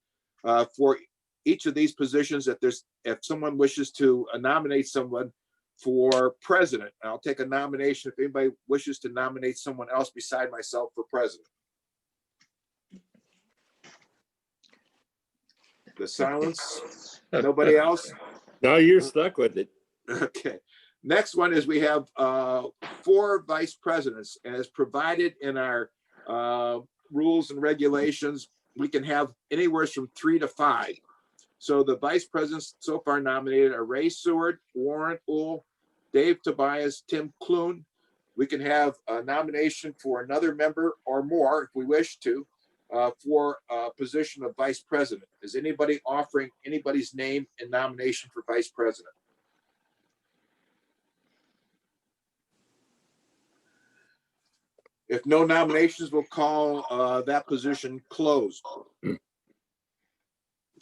for each of these positions. If someone wishes to nominate someone for president, I'll take a nomination if anybody wishes to nominate someone else beside myself for president. The silence. Nobody else? No, you're stuck with it. Okay. Next one is we have 4 vice presidents, and as provided in our rules and regulations, we can have anywhere from 3 to 5. So the vice presidents so far nominated are Ray Seward, Warren Uhl, Dave Tobias, Tim Clune. We can have a nomination for another member or more if we wish to for a position of vice president. Is anybody offering anybody's name in nomination for vice president? If no nominations, we'll call that position closed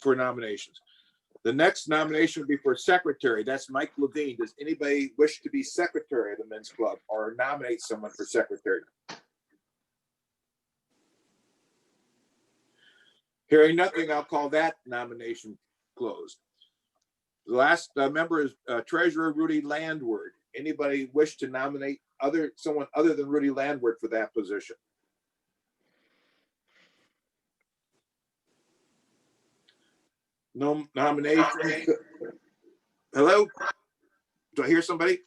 for nominations. The next nomination will be for secretary. That's Mike Levine. Does anybody wish to be secretary of the men's club or nominate someone for secretary? Hearing nothing, I'll call that nomination closed. The last member is treasurer Rudy Landward. Anybody wish to nominate someone other than Rudy Landward for that position? No nominations. Hello? Do I hear somebody?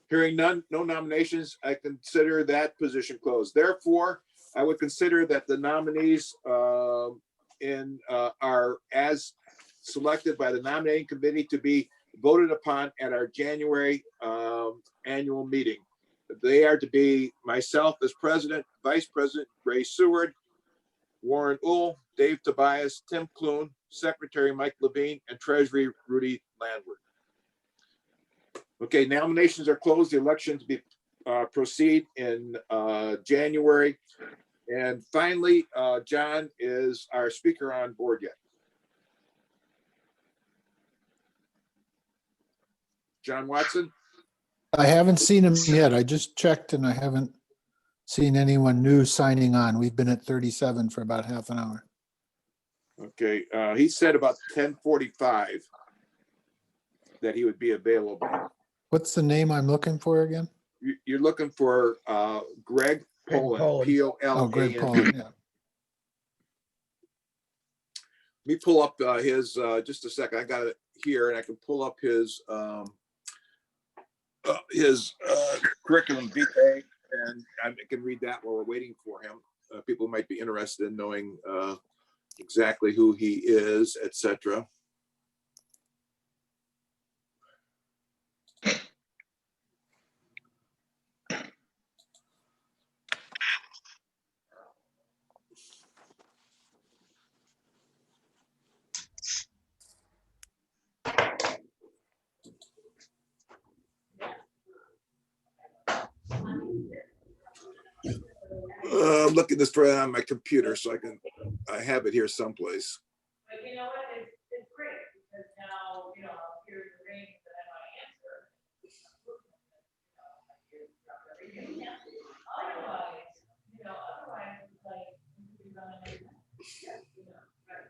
Hearing none, no nominations, I consider that position closed. Therefore, I would consider that the nominees are as selected by the nominating committee to be voted upon at our January annual meeting. They are to be myself as president, vice president Ray Seward, Warren Uhl, Dave Tobias, Tim Clune, secretary Mike Levine, and treasury Rudy Landward. Okay, nominations are closed. The election to be proceed in January. And finally, John, is our speaker on board yet? John Watson? I haven't seen him yet. I just checked and I haven't seen anyone new signing on. We've been at 37 for about half an hour. Okay, he said about 10:45 that he would be available. What's the name I'm looking for again? You're looking for Greg Poland, P-O-L-A-N. Oh, Greg Poland, yeah. Let me pull up his, just a second. I got it here and I can pull up his curriculum vitae, and I can read that while we're waiting for him. People might be interested in knowing exactly who he is, etc. I'm looking this for on my computer so I have it here someplace. But you know what, it's great, because now, here's the range that I want to answer. Otherwise, it's like, we could be running like, right?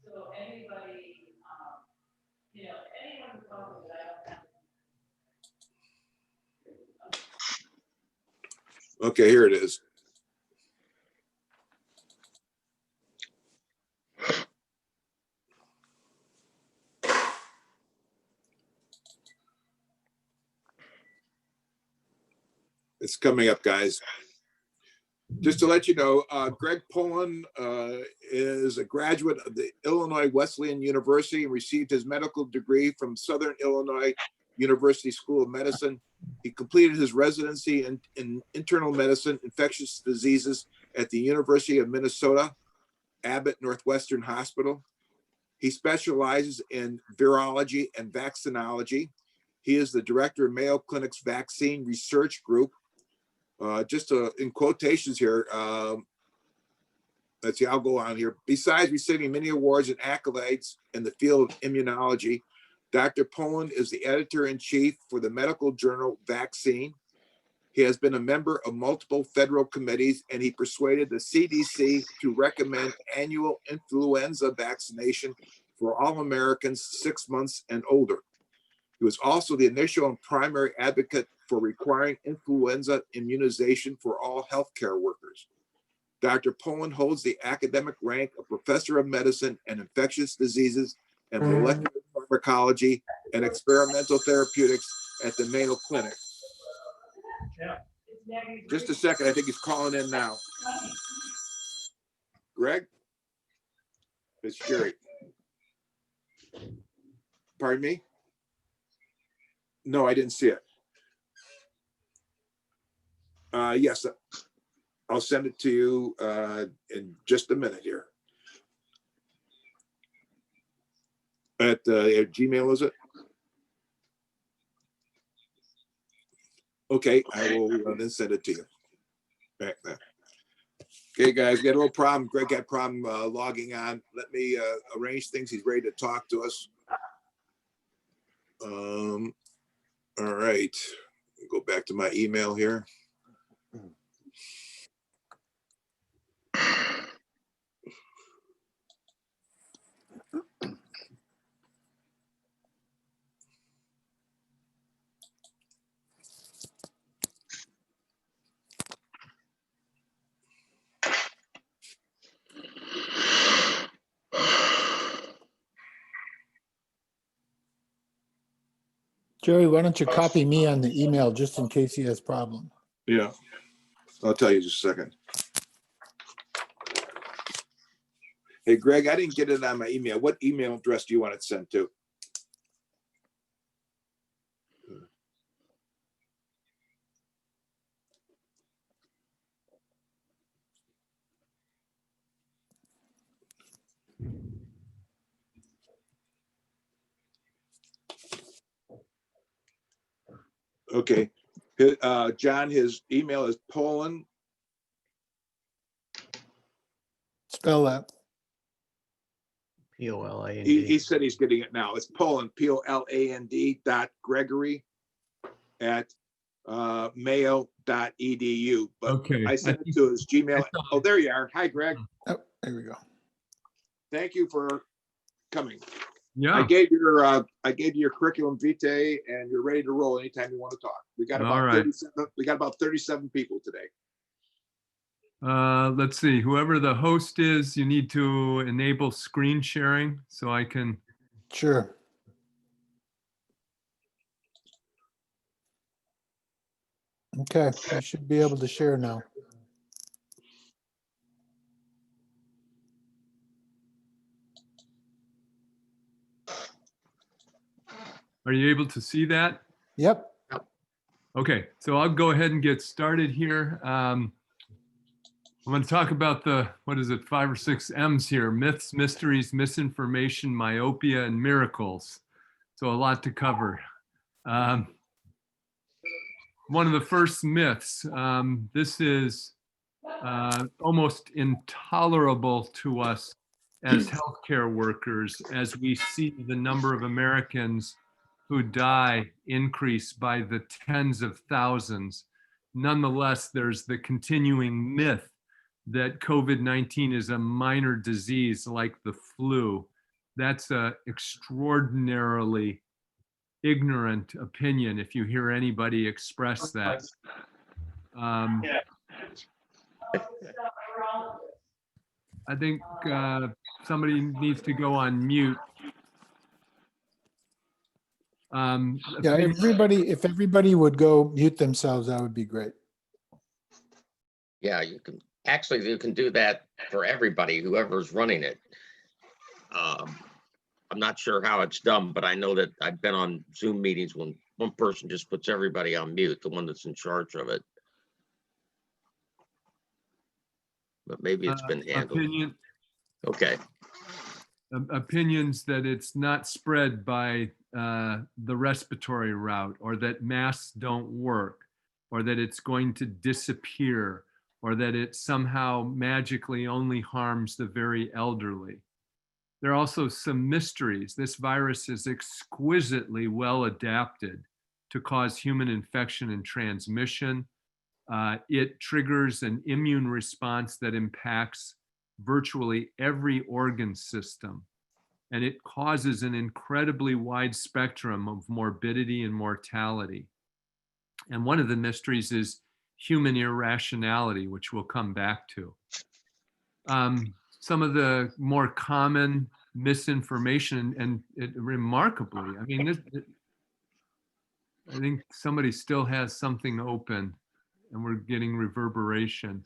So anybody, anyone who's welcome, that I don't have. Okay, here it is. It's coming up, guys. Just to let you know, Greg Pullen is a graduate of the Illinois Wesleyan University and received his medical degree from Southern Illinois University School of Medicine. He completed his residency in internal medicine, infectious diseases at the University of Minnesota, Abbott Northwestern Hospital. He specializes in virology and vaccinology. He is the director of Mayo Clinic's Vaccine Research Group. Just in quotations here, let's see, I'll go on here. Besides receiving many awards and accolades in the field of immunology, Dr. Pullen is the editor-in-chief for the medical journal Vaccine. He has been a member of multiple federal committees, and he persuaded the CDC to recommend annual influenza vaccination for all Americans 6 months and older. He was also the initial and primary advocate for requiring influenza immunization for all healthcare workers. Dr. Pullen holds the academic rank of Professor of Medicine and Infectious Diseases and Molecular Pharmacology and Experimental Therapeutics at the Mayo Clinic. Just a second, I think he's calling in now. Greg? It's Jerry. Pardon me? No, I didn't see it. Yes, I'll send it to you in just a minute here. At Gmail, is it? Okay, I will then send it to you. Back there. Okay, guys, got a little problem. Greg got a problem logging on. Let me arrange things. He's ready to talk to us. All right, go back to my email here. Jerry, why don't you copy me on the email just in case he has problem? Yeah, I'll tell you just a second. Hey, Greg, I didn't get it on my email. What email address do you want it sent to? Okay, John, his email is Pullen. Spell that. P-O-L-A-N-D. He said he's getting it now. It's Pullen, P-O-L-A-N-D .Gregory at mayo.edu. But okay. I sent it to his Gmail. Oh, there you are. Hi, Greg. Oh, there we go. Thank you for coming. Yeah. I gave you your curriculum vitae, and you're ready to roll anytime you want to talk. We got about All right. 37. We got about 37 people today. Let's see, whoever the host is, you need to enable screen sharing so I can. Sure. Okay, you should be able to share now. Are you able to see that? Yep. Okay, so I'll go ahead and get started here. I'm going to talk about the, 5 or 6 M's here: myths, mysteries, misinformation, myopia, and miracles. So a lot to cover. One of the first myths, this is almost intolerable to us as healthcare workers as we see the number of Americans who die increase by the tens of thousands. Nonetheless, there's the continuing myth that COVID-19 is a minor disease like the flu. That's an extraordinarily ignorant opinion if you hear anybody express that. I think somebody needs to go on mute. Yeah, if everybody would go mute themselves, that would be great. Yeah, you can do that for everybody, whoever's running it. I'm not sure how it's done, but I know that I've been on Zoom meetings when one person just puts everybody on mute, the one that's in charge of it. But maybe it's been handled. Okay. Opinions that it's not spread by the respiratory route, or that masks don't work, or that it's going to disappear, or that it somehow magically only harms the very elderly. There are also some mysteries. This virus is exquisitely well adapted to cause human infection and transmission. It triggers an immune response that impacts virtually every organ system. And it causes an incredibly wide spectrum of morbidity and mortality. And one of the mysteries is human irrationality, which we'll come back to. Some of the more common misinformation, and remarkably, I mean, I think somebody still has something open and we're getting reverberation.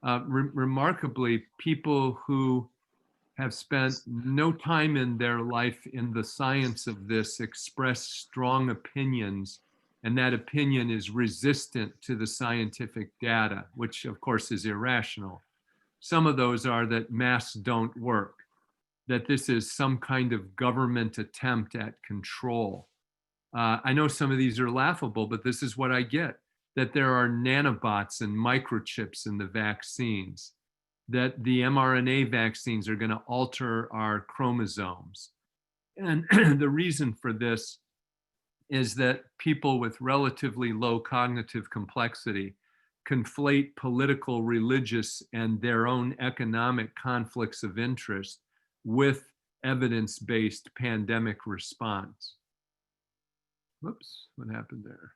Remarkably, people who have spent no time in their life in the science of this express strong opinions, and that opinion is resistant to the scientific data, which of course is irrational. Some of those are that masks don't work, that this is some kind of government attempt at control. I know some of these are laughable, but this is what I get, that there are nanobots and microchips in the vaccines, that the mRNA vaccines are going to alter our chromosomes. And the reason for this is that people with relatively low cognitive complexity conflate political, religious, and their own economic conflicts of interest with evidence-based pandemic response. Whoops, what happened there?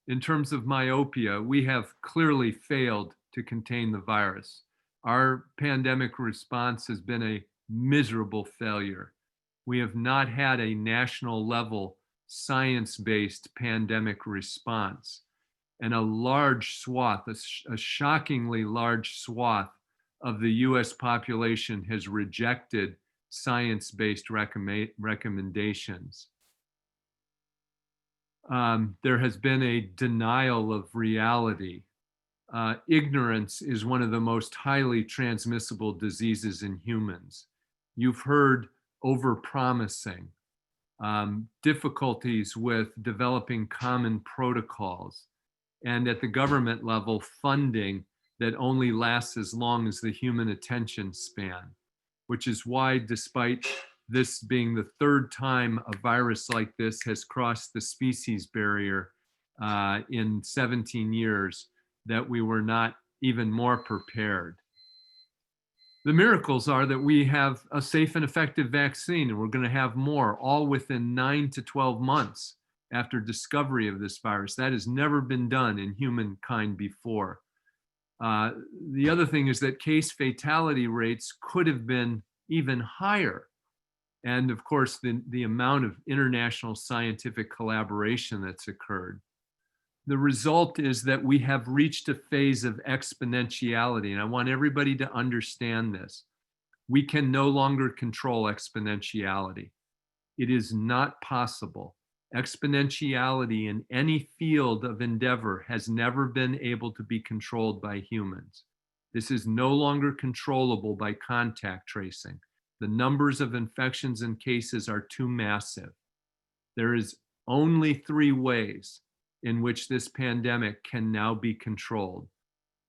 In terms of myopia, we have clearly failed to contain the virus. Our pandemic response has been a miserable failure. We have not had a national level science-based pandemic response. And a large swath, a shockingly large swath of the US population has rejected science-based recommendations. There has been a denial of reality. Ignorance is one of the most highly transmissible diseases in humans. You've heard overpromising, difficulties with developing common protocols, and at the government level, funding that only lasts as long as the human attention span, which is why, despite this being the third time a virus like this has crossed the species barrier in 17 years, that we were not even more prepared. The miracles are that we have a safe and effective vaccine, and we're going to have more, all within 9 to 12 months after discovery of this virus. That has never been done in humankind before. The other thing is that case fatality rates could have been even higher. And of course, the amount of international scientific collaboration that's occurred. The result is that we have reached a phase of exponentiality, and I want everybody to understand this. We can no longer control exponentiality. It is not possible. Exponentiality in any field of endeavor has never been able to be controlled by humans. This is no longer controllable by contact tracing. The numbers of infections and cases are too massive. There is only 3 ways in which this pandemic can now be controlled.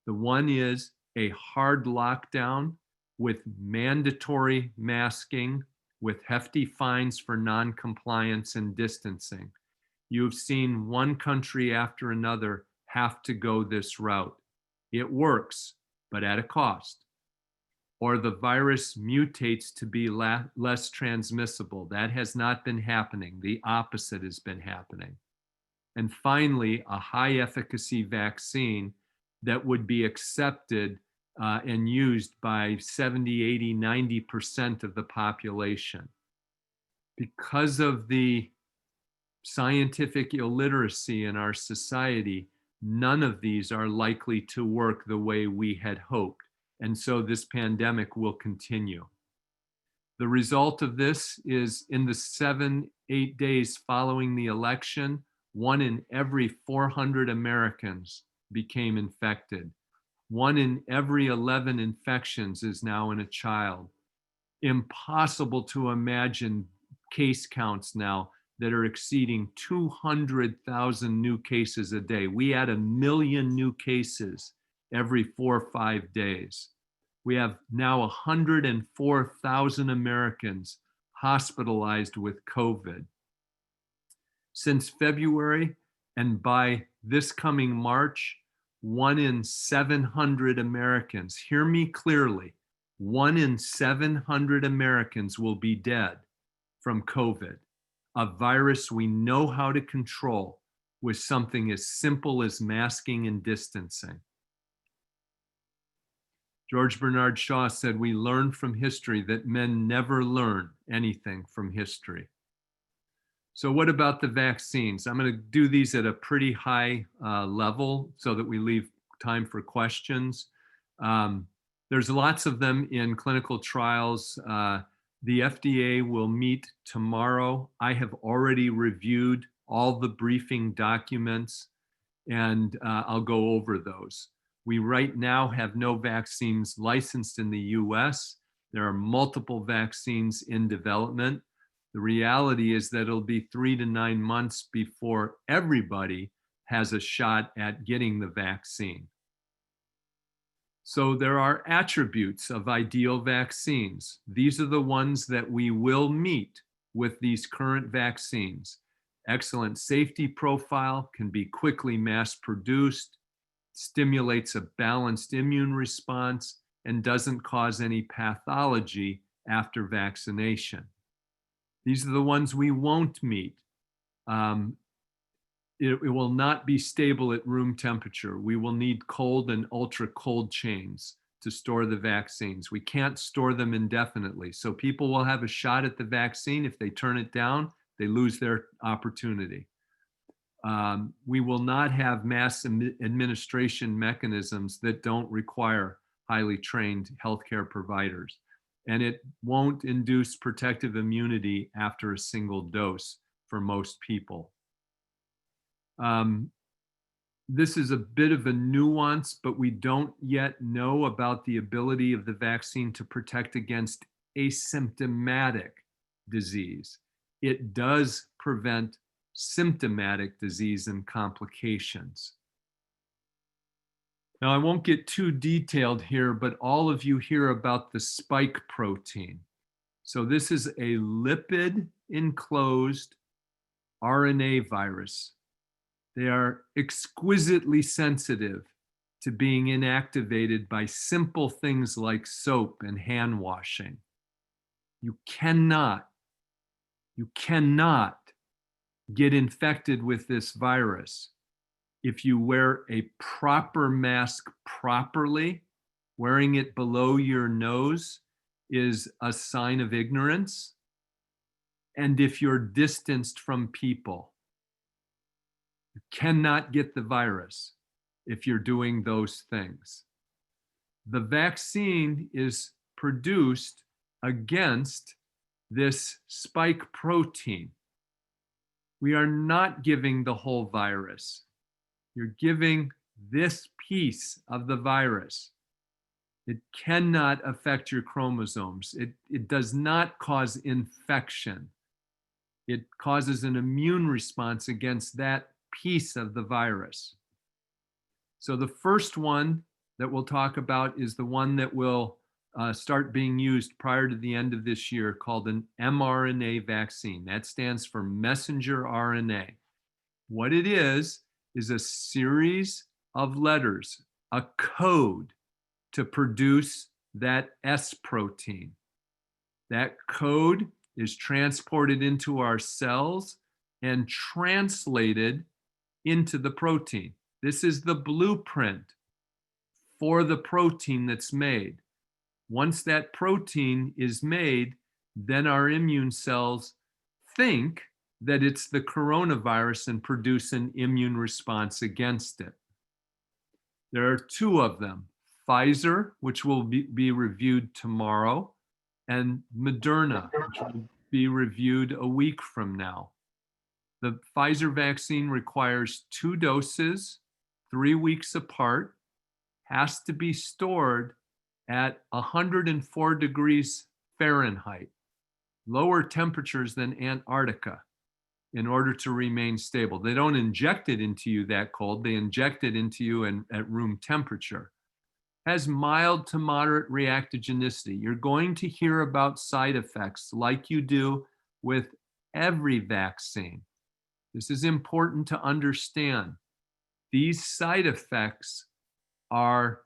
The one is a hard lockdown with mandatory masking, with hefty fines for non-compliance and distancing. You've seen one country after another have to go this route. It works, but at a cost. Or the virus mutates to be less transmissible. That has not been happening. The opposite has been happening. And finally, a high efficacy vaccine that would be accepted and used by 70, 80, 90% of the population. Because of the scientific illiteracy in our society, none of these are likely to work the way we had hoped. And so this pandemic will continue. The result of this is in the 7-8 days following the election, 1 in every 400 Americans became infected. 1 in every 11 infections is now in a child. Impossible to imagine case counts now that are exceeding 200,000 new cases a day. We add 1 million new cases every 4 or 5 days. We have now 104,000 Americans hospitalized with COVID. Since February, and by this coming March, 1 in 700 Americans, hear me clearly, 1 in 700 Americans will be dead from COVID, a virus we know how to control with something as simple as masking and distancing. George Bernard Shaw said, "We learn from history that men never learn anything from history." So what about the vaccines? I'm going to do these at a pretty high level so that we leave time for questions. There's lots of them in clinical trials. The FDA will meet tomorrow. I have already reviewed all the briefing documents, and I'll go over those. We right now have no vaccines licensed in the US. There are multiple vaccines in development. The reality is that it'll be 3 to 9 months before everybody has a shot at getting the vaccine. So there are attributes of ideal vaccines. These are the ones that we will meet with these current vaccines. Excellent safety profile, can be quickly mass produced, stimulates a balanced immune response, and doesn't cause any pathology after vaccination. These are the ones we won't meet. It will not be stable at room temperature. We will need cold and ultra cold chains to store the vaccines. We can't store them indefinitely. So people will have a shot at the vaccine. If they turn it down, they lose their opportunity. We will not have mass administration mechanisms that don't require highly trained healthcare providers. And it won't induce protective immunity after a single dose for most people. This is a bit of a nuance, but we don't yet know about the ability of the vaccine to protect against asymptomatic disease. It does prevent symptomatic disease and complications. Now, I won't get too detailed here, but all of you hear about the spike protein. So this is a lipid enclosed RNA virus. They are exquisitely sensitive to being inactivated by simple things like soap and hand washing. You cannot get infected with this virus if you wear a proper mask properly. Wearing it below your nose is a sign of ignorance. And if you're distanced from people, you cannot get the virus if you're doing those things. The vaccine is produced against this spike protein. We are not giving the whole virus. You're giving this piece of the virus. It cannot affect your chromosomes. It does not cause infection. It causes an immune response against that piece of the virus. So the first one, that we'll talk about is the one that will start being used prior to the end of this year, called an mRNA vaccine. That stands for messenger RNA. What it is a series of letters, a code to produce that S protein. That code is transported into our cells and translated into the protein. This is the blueprint for the protein that's made. Once that protein is made, then our immune cells think that it's the coronavirus and produce an immune response against it. There are two of them, Pfizer, which will be reviewed tomorrow, and Moderna, which will be reviewed a week from now. The Pfizer vaccine requires 2 doses, 3 weeks apart, has to be stored at 104 degrees Fahrenheit, lower temperatures than Antarctica, in order to remain stable. They don't inject it into you that cold, they inject it into you at room temperature. Has mild to moderate reactogenicity. You're going to hear about side effects like you do with every vaccine. This is important to understand. These side effects are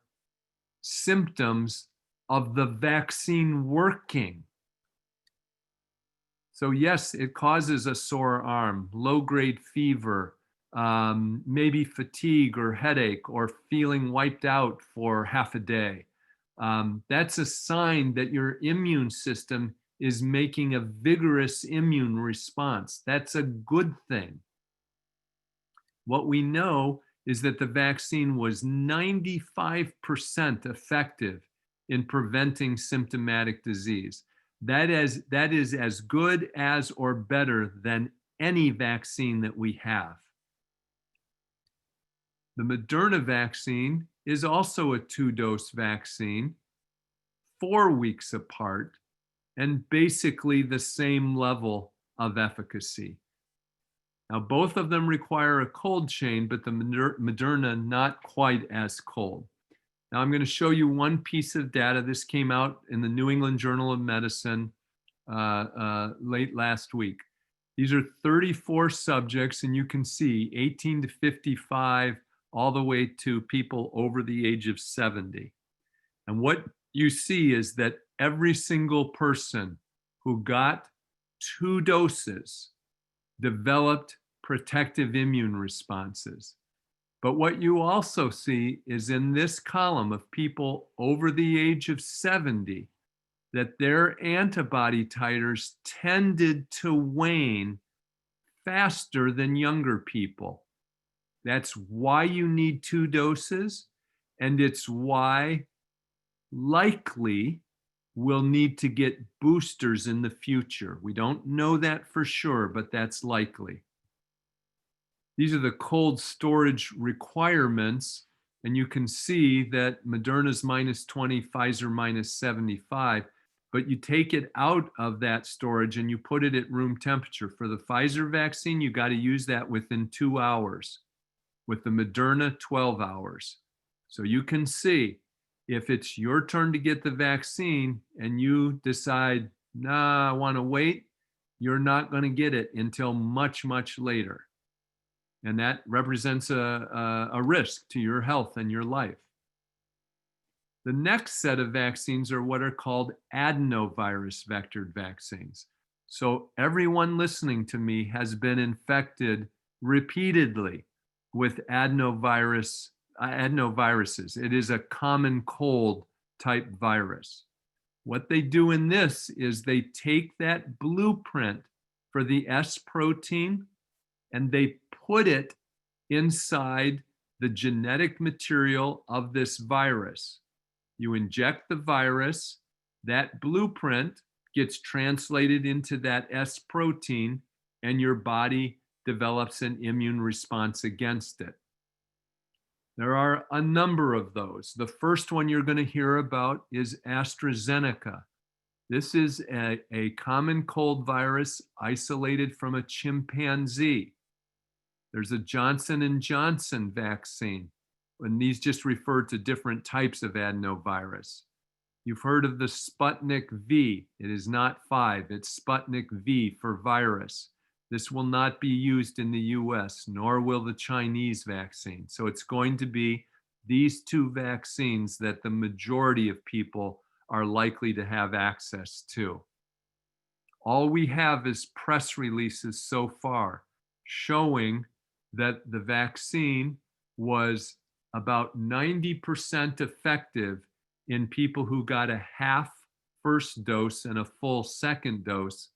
symptoms of the vaccine working. So yes, it causes a sore arm, low-grade fever, maybe fatigue or headache, or feeling wiped out for half a day. That's a sign that your immune system is making a vigorous immune response. That's a good thing. What we know is that the vaccine was 95% effective in preventing symptomatic disease. That is as good as or better than any vaccine that we have. The Moderna vaccine is also a 2-dose vaccine, 4 weeks apart, and basically the same level of efficacy. Now, both of them require a cold chain, but the Moderna not quite as cold. Now, I'm going to show you one piece of data. This came out in the New England Journal of Medicine late last week. These are 34 subjects, and you can see 18 to 55, all the way to people over the age of 70. And what you see is that every single person who got 2 doses developed protective immune responses. But what you also see is in this column of people over the age of 70, that their antibody titers tended to wane faster than younger people. That's why you need 2 doses, and it's why likely we'll need to get boosters in the future. We don't know that for sure, but that's likely. These are the cold storage requirements, and you can see that Moderna's -20, Pfizer -75, but you take it out of that storage and you put it at room temperature. For the Pfizer vaccine, you got to use that within 2 hours. With the Moderna, 12 hours. So you can see, if it's your turn to get the vaccine and you decide, nah, I want to wait, you're not going to get it until much, much later. And that represents a risk to your health and your life. The next set of vaccines are what are called adenovirus vectored vaccines. So everyone listening to me has been infected repeatedly with adenoviruses. It is a common cold type virus. What they do in this is they take that blueprint for the S protein and they put it inside the genetic material of this virus. You inject the virus, that blueprint gets translated into that S protein, and your body develops an immune response against it. There are a number of those. The first one you're going to hear about is AstraZeneca. This is a common cold virus isolated from a chimpanzee. There's a Johnson & Johnson vaccine and these just refer to different types of adenovirus. You've heard of the Sputnik V. It is not 5, it's Sputnik V for virus. This will not be used in the US, nor will the Chinese vaccine. So it's going to be these two vaccines that the majority of people are likely to have access to. All we have is press releases so far showing that the vaccine was about 90% effective in people who got a half first dose and a full second dose,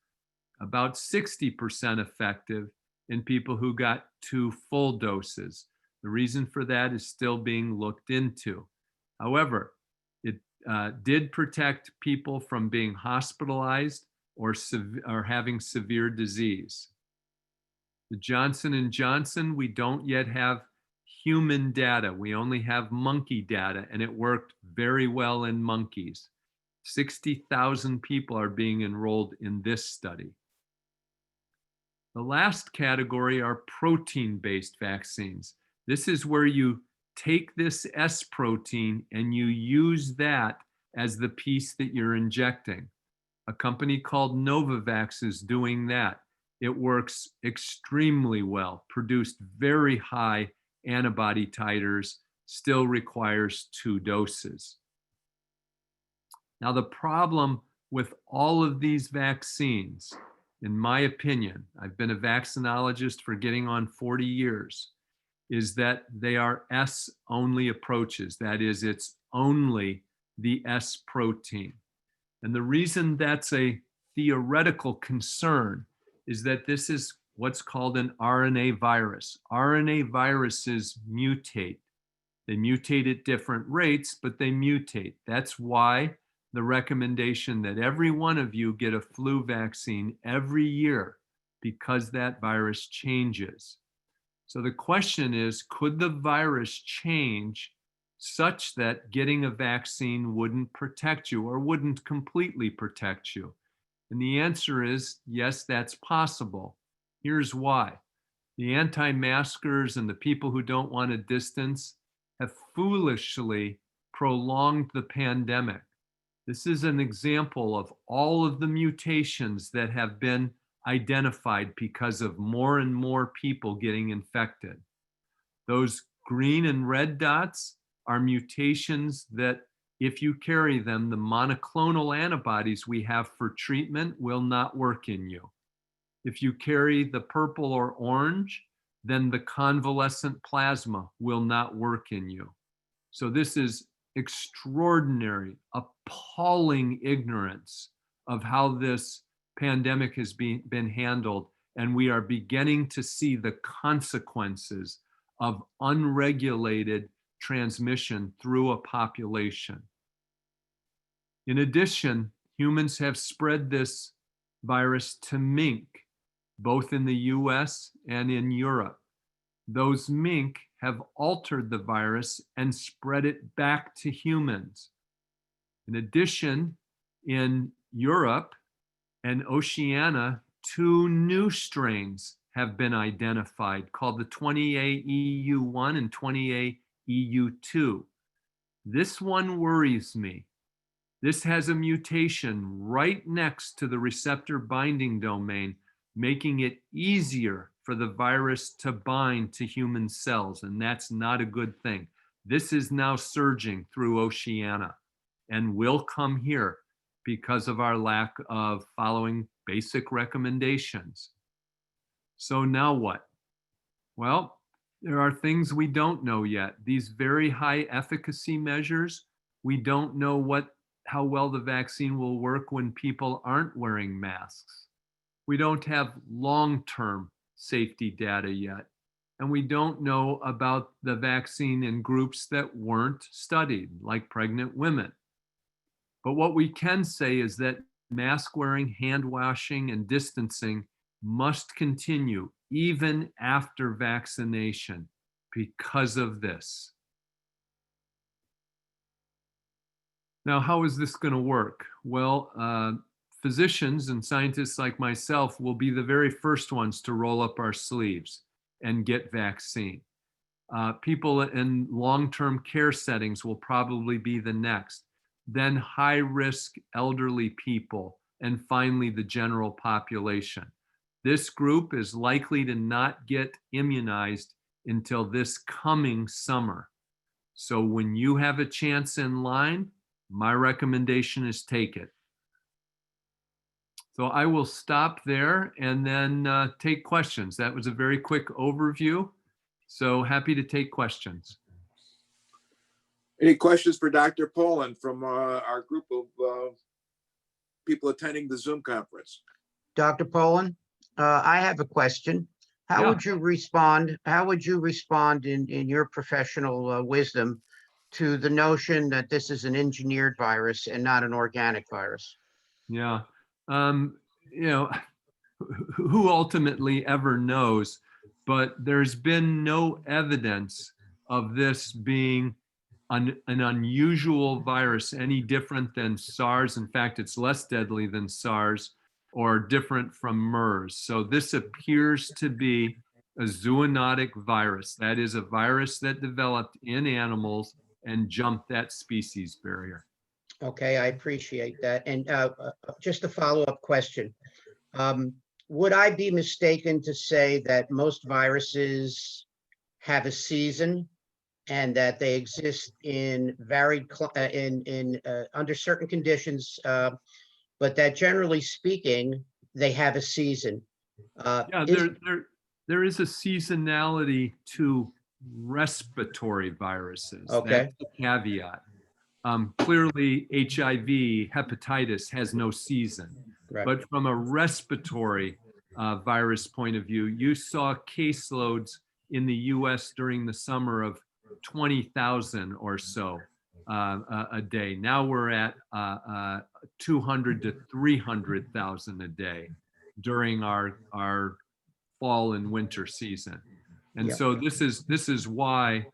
about 60% effective in people who got 2 full doses. The reason for that is still being looked into. However, it did protect people from being hospitalized or having severe disease. The Johnson & Johnson, we don't yet have human data. We only have monkey data, and it worked very well in monkeys. 60,000 people are being enrolled in this study. The last category are protein-based vaccines. This is where you take this S protein and you use that as the piece that you're injecting. A company called Novavax is doing that. It works extremely well, produced very high antibody titers, still requires 2 doses. Now, the problem with all of these vaccines, in my opinion, I've been a vaccinologist for getting on 40 years, is that they are S-only approaches. That is, it's only the S protein. And the reason that's a theoretical concern is that this is what's called an RNA virus. RNA viruses mutate. They mutate at different rates, but they mutate. That's why the recommendation that every one of you get a flu vaccine every year, because that virus changes. So the question is, could the virus change such that getting a vaccine wouldn't protect you or wouldn't completely protect you? And the answer is yes, that's possible. Here's why. The anti-maskers and the people who don't want to distance have foolishly prolonged the pandemic. This is an example of all of the mutations that have been identified because of more and more people getting infected. Those green and red dots are mutations that, if you carry them, the monoclonal antibodies we have for treatment will not work in you. If you carry the purple or orange, then the convalescent plasma will not work in you. So this is extraordinary, appalling ignorance of how this pandemic has been handled, and we are beginning to see the consequences of unregulated transmission through a population. In addition, humans have spread this virus to mink, both in the US and in Europe. Those mink have altered the virus and spread it back to humans. In addition, in Europe and Oceania, 2 new strains have been identified called the 20A-EU1 and 20A-EU2. This one worries me. This has a mutation right next to the receptor binding domain, making it easier for the virus to bind to human cells, and that's not a good thing. This is now surging through Oceania and will come here because of our lack of following basic recommendations. So now what? Well, there are things we don't know yet. These very high efficacy measures, we don't know how well the vaccine will work when people aren't wearing masks. We don't have long-term safety data yet. And we don't know about the vaccine in groups that weren't studied, like pregnant women. But what we can say is that mask wearing, hand washing, and distancing must continue even after vaccination because of this. Now, how is this going to work? Well, physicians and scientists like myself will be the very first ones to roll up our sleeves and get vaccine. People in long-term care settings will probably be the next. Then high-risk elderly people, and finally the general population. This group is likely to not get immunized until this coming summer. So when you have a chance in line, my recommendation is take it. So I will stop there and then take questions. That was a very quick overview. So happy to take questions. Any questions for Dr. Poland from our group of people attending the Zoom conference? Dr. Poland, I have a question. How would you respond? How would you respond in your professional wisdom to the notion that this is an engineered virus and not an organic virus? Yeah. You know, who ultimately ever knows, but there's been no evidence of this being an unusual virus, any different than SARS. In fact, it's less deadly than SARS or different from MERS. So this appears to be a zoonotic virus. That is a virus that developed in animals and jumped that species barrier. Okay, I appreciate that. And just a follow-up question. Would I be mistaken to say that most viruses have a season and that they exist in varied, under certain conditions, but that generally speaking, they have a season? Yeah, there is a seasonality to respiratory viruses. Okay. That's the caveat. Clearly, HIV, hepatitis has no season. Right. But from a respiratory virus point of view, you saw caseloads in the US during the summer of 20,000 or so a day. Now we're at 200 to 300,000 a day during our fall and winter season. And Yeah. so this is why,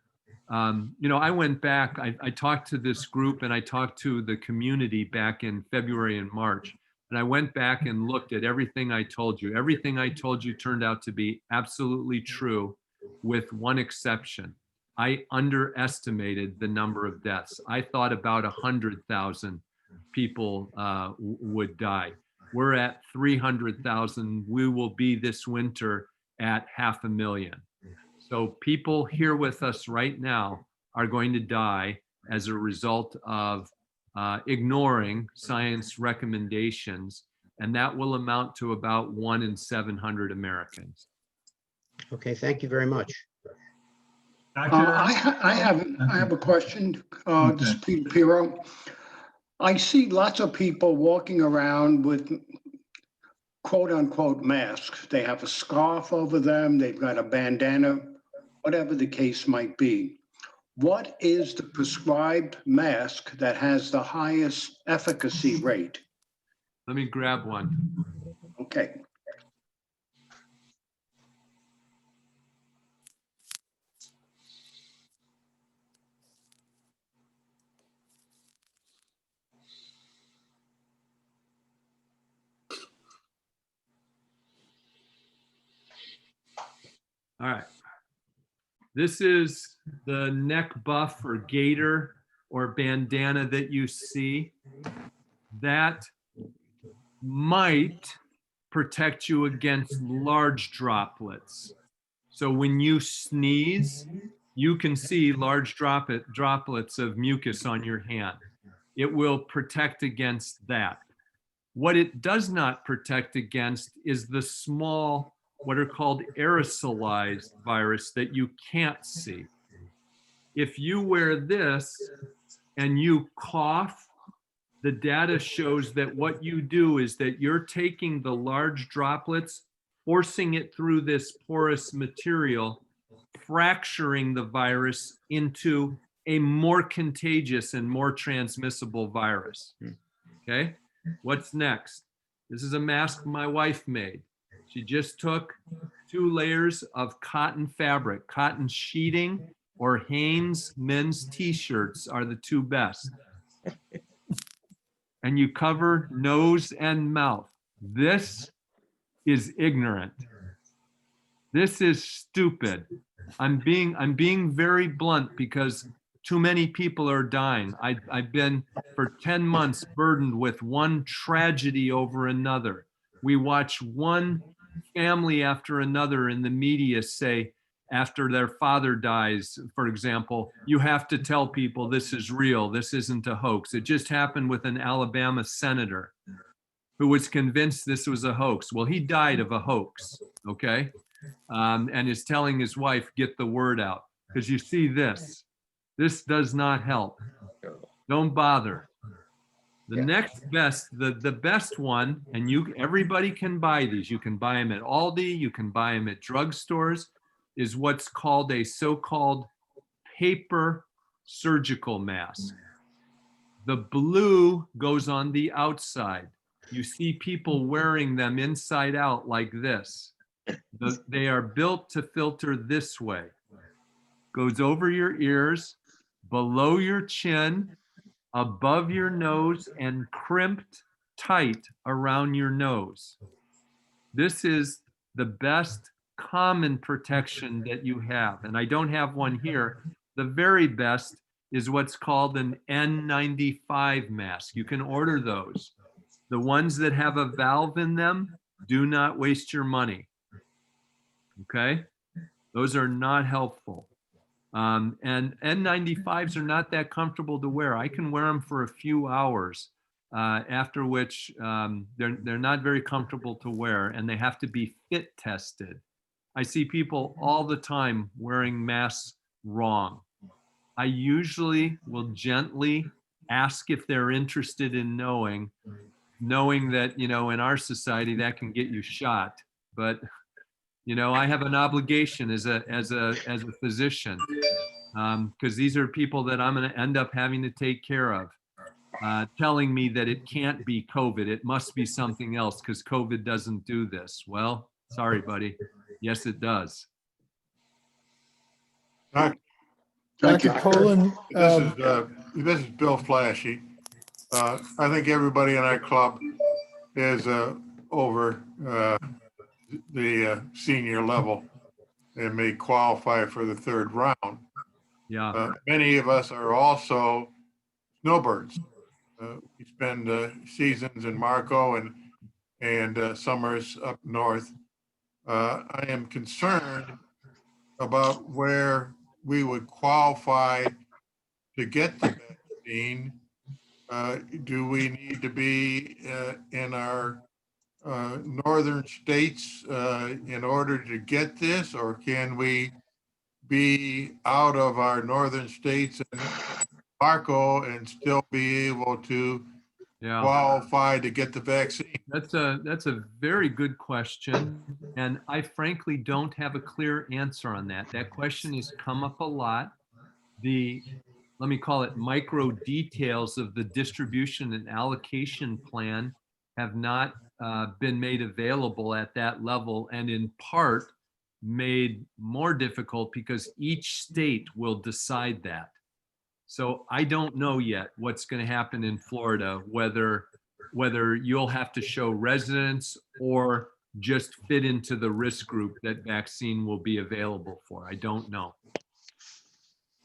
you know, I went back, I talked to this group and I talked to the community back in February and March. And I went back and looked at everything I told you. Everything I told you turned out to be absolutely true, with one exception. I underestimated the number of deaths. I thought about 100,000 people would die. We're at 300,000. We will be this winter at 500,000. So people here with us right now are going to die as a result of ignoring science recommendations, and that will amount to about 1 in 700 Americans. Okay, thank you very much. I have a question. This is Peter Piro. I see lots of people walking around with quote unquote masks. They have a scarf over them, they've got a bandana, whatever the case might be. What is the prescribed mask that has the highest efficacy rate? Let me grab one. Okay. All right. This is the neck buff or gaiter or bandana that you see. That might protect you against large droplets. So when you sneeze, you can see large droplets of mucus on your hand. It will protect against that. What it does not protect against is the small, what are called aerosolized virus that you can't see. If you wear this and you cough, the data shows that what you do is that you're taking the large droplets, forcing it through this porous material, fracturing the virus into a more contagious and more transmissible virus. Okay, what's next? This is a mask my wife made. She just took 2 layers of cotton fabric, cotton sheeting, or Hanes men's t-shirts are the 2 best. And you cover nose and mouth. This is ignorant. This is stupid. I'm being very blunt because too many people are dying. I've been for 10 months burdened with one tragedy over another. We watch one family after another in the media say, after their father dies, for example, you have to tell people this is real. This isn't a hoax. It just happened with an Alabama senator who was convinced this was a hoax. Well, he died of a hoax, okay? And is telling his wife, get the word out. Because you see this does not help. Don't bother. The next best, the best one, and everybody can buy these. You can buy them at Aldi, you can buy them at drugstores, is what's called a so-called paper surgical mask. The blue goes on the outside. You see people wearing them inside out like this. They are built to filter this way. Goes over your ears, below your chin, above your nose, and crimped tight around your nose. This is the best common protection that you have. And I don't have one here. The very best is what's called an N95 mask. You can order those. The ones that have a valve in them, do not waste your money. Okay? Those are not helpful. And N95s are not that comfortable to wear. I can wear them for a few hours, after which they're not very comfortable to wear, and they have to be fit tested. I see people all the time wearing masks wrong. I usually will gently ask if they're interested in knowing that, in our society that can get you shot. But I have an obligation as a physician, because these are people that I'm going to end up having to take care of, telling me that it can't be COVID. It must be something else because COVID doesn't do this. Well, sorry, buddy. Yes, it does. Dr. Poland, This is Bill Flashy. I think everybody in our club is over the senior level and may qualify for the third round. Yeah. Many of us are also snowbirds. We spend seasons in Marco and summers up north. I am concerned about where we would qualify to get the vaccine. Do we need to be in our northern states in order to get this, or can we be out of our northern states and Marco and still be able to qualify to get the vaccine? That's a very good question, and I frankly don't have a clear answer on that. That question has come up a lot. Let me call it micro details of the distribution and allocation plan have not been made available at that level, and in part made more difficult because each state will decide that. So I don't know yet what's going to happen in Florida, whether you'll have to show residence or just fit into the risk group that vaccine will be available for. I don't know.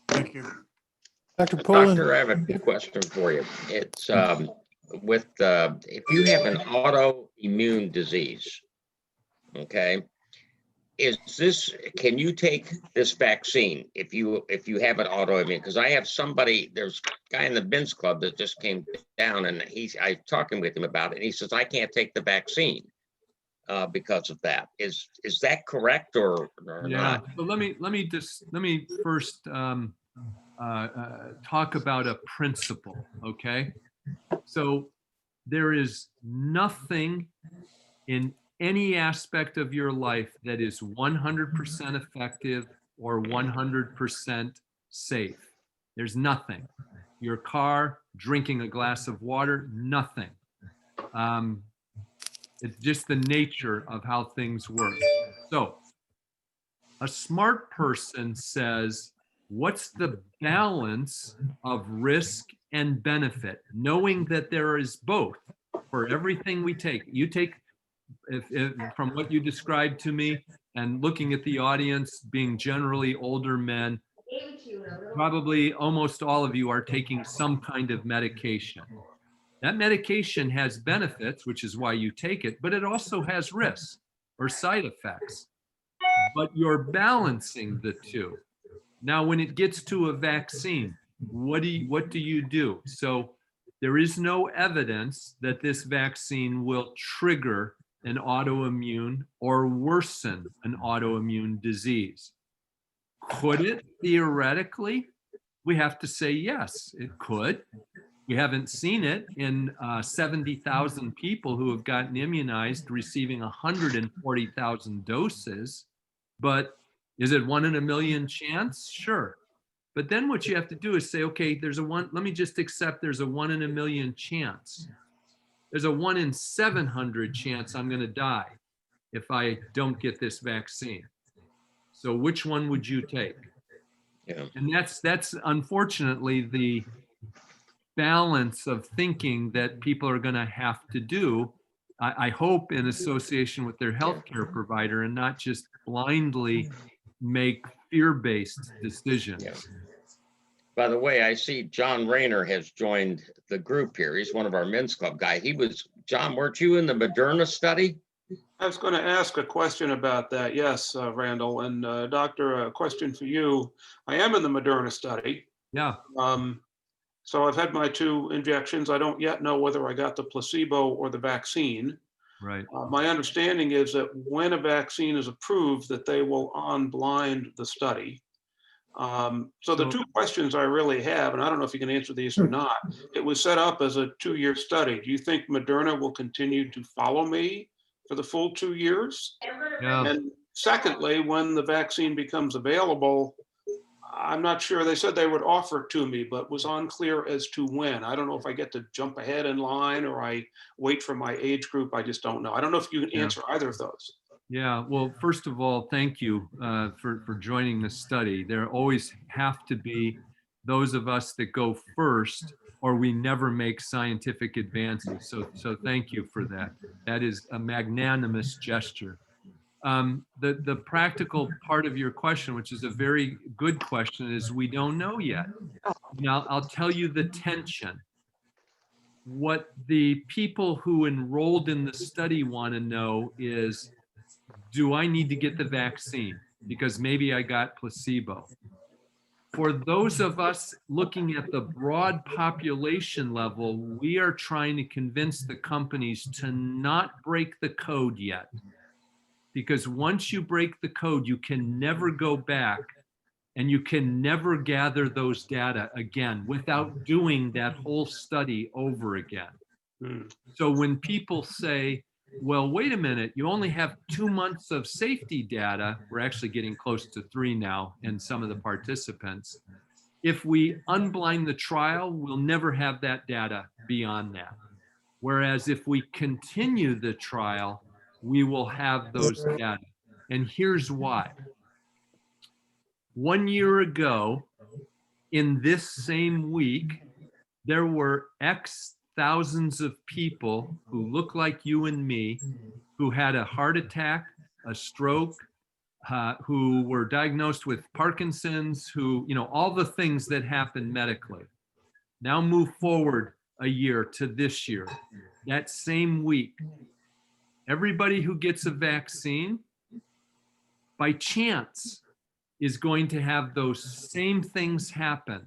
Thank you. Dr. Poland. Doctor, I have a question for you. It's if you have an autoimmune disease, okay, can you take this vaccine if you have an autoimmune? Because I have there's a guy in the Ben's Club that just came down, and I'm talking with him about it, and he says, I can't take the vaccine because of that. Is that correct or not? So let me first talk about a principle, okay? So there is nothing in any aspect of your life that is 100% effective or 100% safe. There's nothing. Your car, drinking a glass of water, nothing. It's just the nature of how things work. So a smart person says, what's the balance of risk and benefit, knowing that there is both for everything we take. You take if from what you described to me and looking at the audience being generally older men, probably almost all of you are taking some kind of medication. That medication has benefits, which is why you take it, but it also has risks or side effects. But you're balancing the two. Now, when it gets to a vaccine, what do you do? So there is no evidence that this vaccine will trigger an autoimmune or worsen an autoimmune disease. Could it theoretically? We have to say yes, it could. We haven't seen it in 70,000 people who have gotten immunized receiving 140,000 doses. But is it 1 in a million chance? Sure. But then what you have to do is say, okay, let me just accept there's a 1 in a million chance. There's a 1 in 700 chance I'm going to die if I don't get this vaccine. So which one would you take? Yeah. And that's unfortunately the balance of thinking that people are going to have to do, I hope in association with their healthcare provider, and not just blindly make fear-based decisions. Yeah. By the way, I see John Rayner has joined the group here. He's one of our men's club guy. John, weren't you in the Moderna study? I was going to ask a question about that. Yes, Randall. And Doctor, a question for you. I am in the Moderna study. Yeah. So I've had my 2 injections. I don't yet know whether I got the placebo or the vaccine. Right. My understanding is that when a vaccine is approved, that they will unblind the study. So the 2 questions I really have, and I don't know if you can answer these or not, it was set up as a 2-year study. Do you think Moderna will continue to follow me for the full 2 years? Yeah. And secondly, when the vaccine becomes available, I'm not sure, they said they would offer it to me, but was unclear as to when. I don't know if I get to jump ahead in line or I wait for my age group. I just don't know. I don't know if you can answer either of those. Yeah, well, first of all, thank you for joining the study. There always have to be those of us that go first, or we never make scientific advances. So thank you for that. That is a magnanimous gesture. The practical part of your question, which is a very good question, is we don't know yet. Now, I'll tell you the tension. What the people who enrolled in the study want to know is, do I need to get the vaccine? Because maybe I got placebo. For those of us looking at the broad population level, we are trying to convince the companies to not break the code yet. Because once you break the code, you can never go back and you can never gather those data again without doing that whole study over again. So when people say, well, wait a minute, you only have 2 months of safety data. We're actually getting close to 3 now in some of the participants. If we unblind the trial, we'll never have that data beyond that. Whereas if we continue the trial, we will have those data. And here's why. 1 year ago, in this same week, there were X thousands of people who look like you and me, who had a heart attack, a stroke, who were diagnosed with Parkinson's, who, all the things that happen medically. Now move forward a year to this year. That same week, everybody who gets a vaccine, by chance, is going to have those same things happen.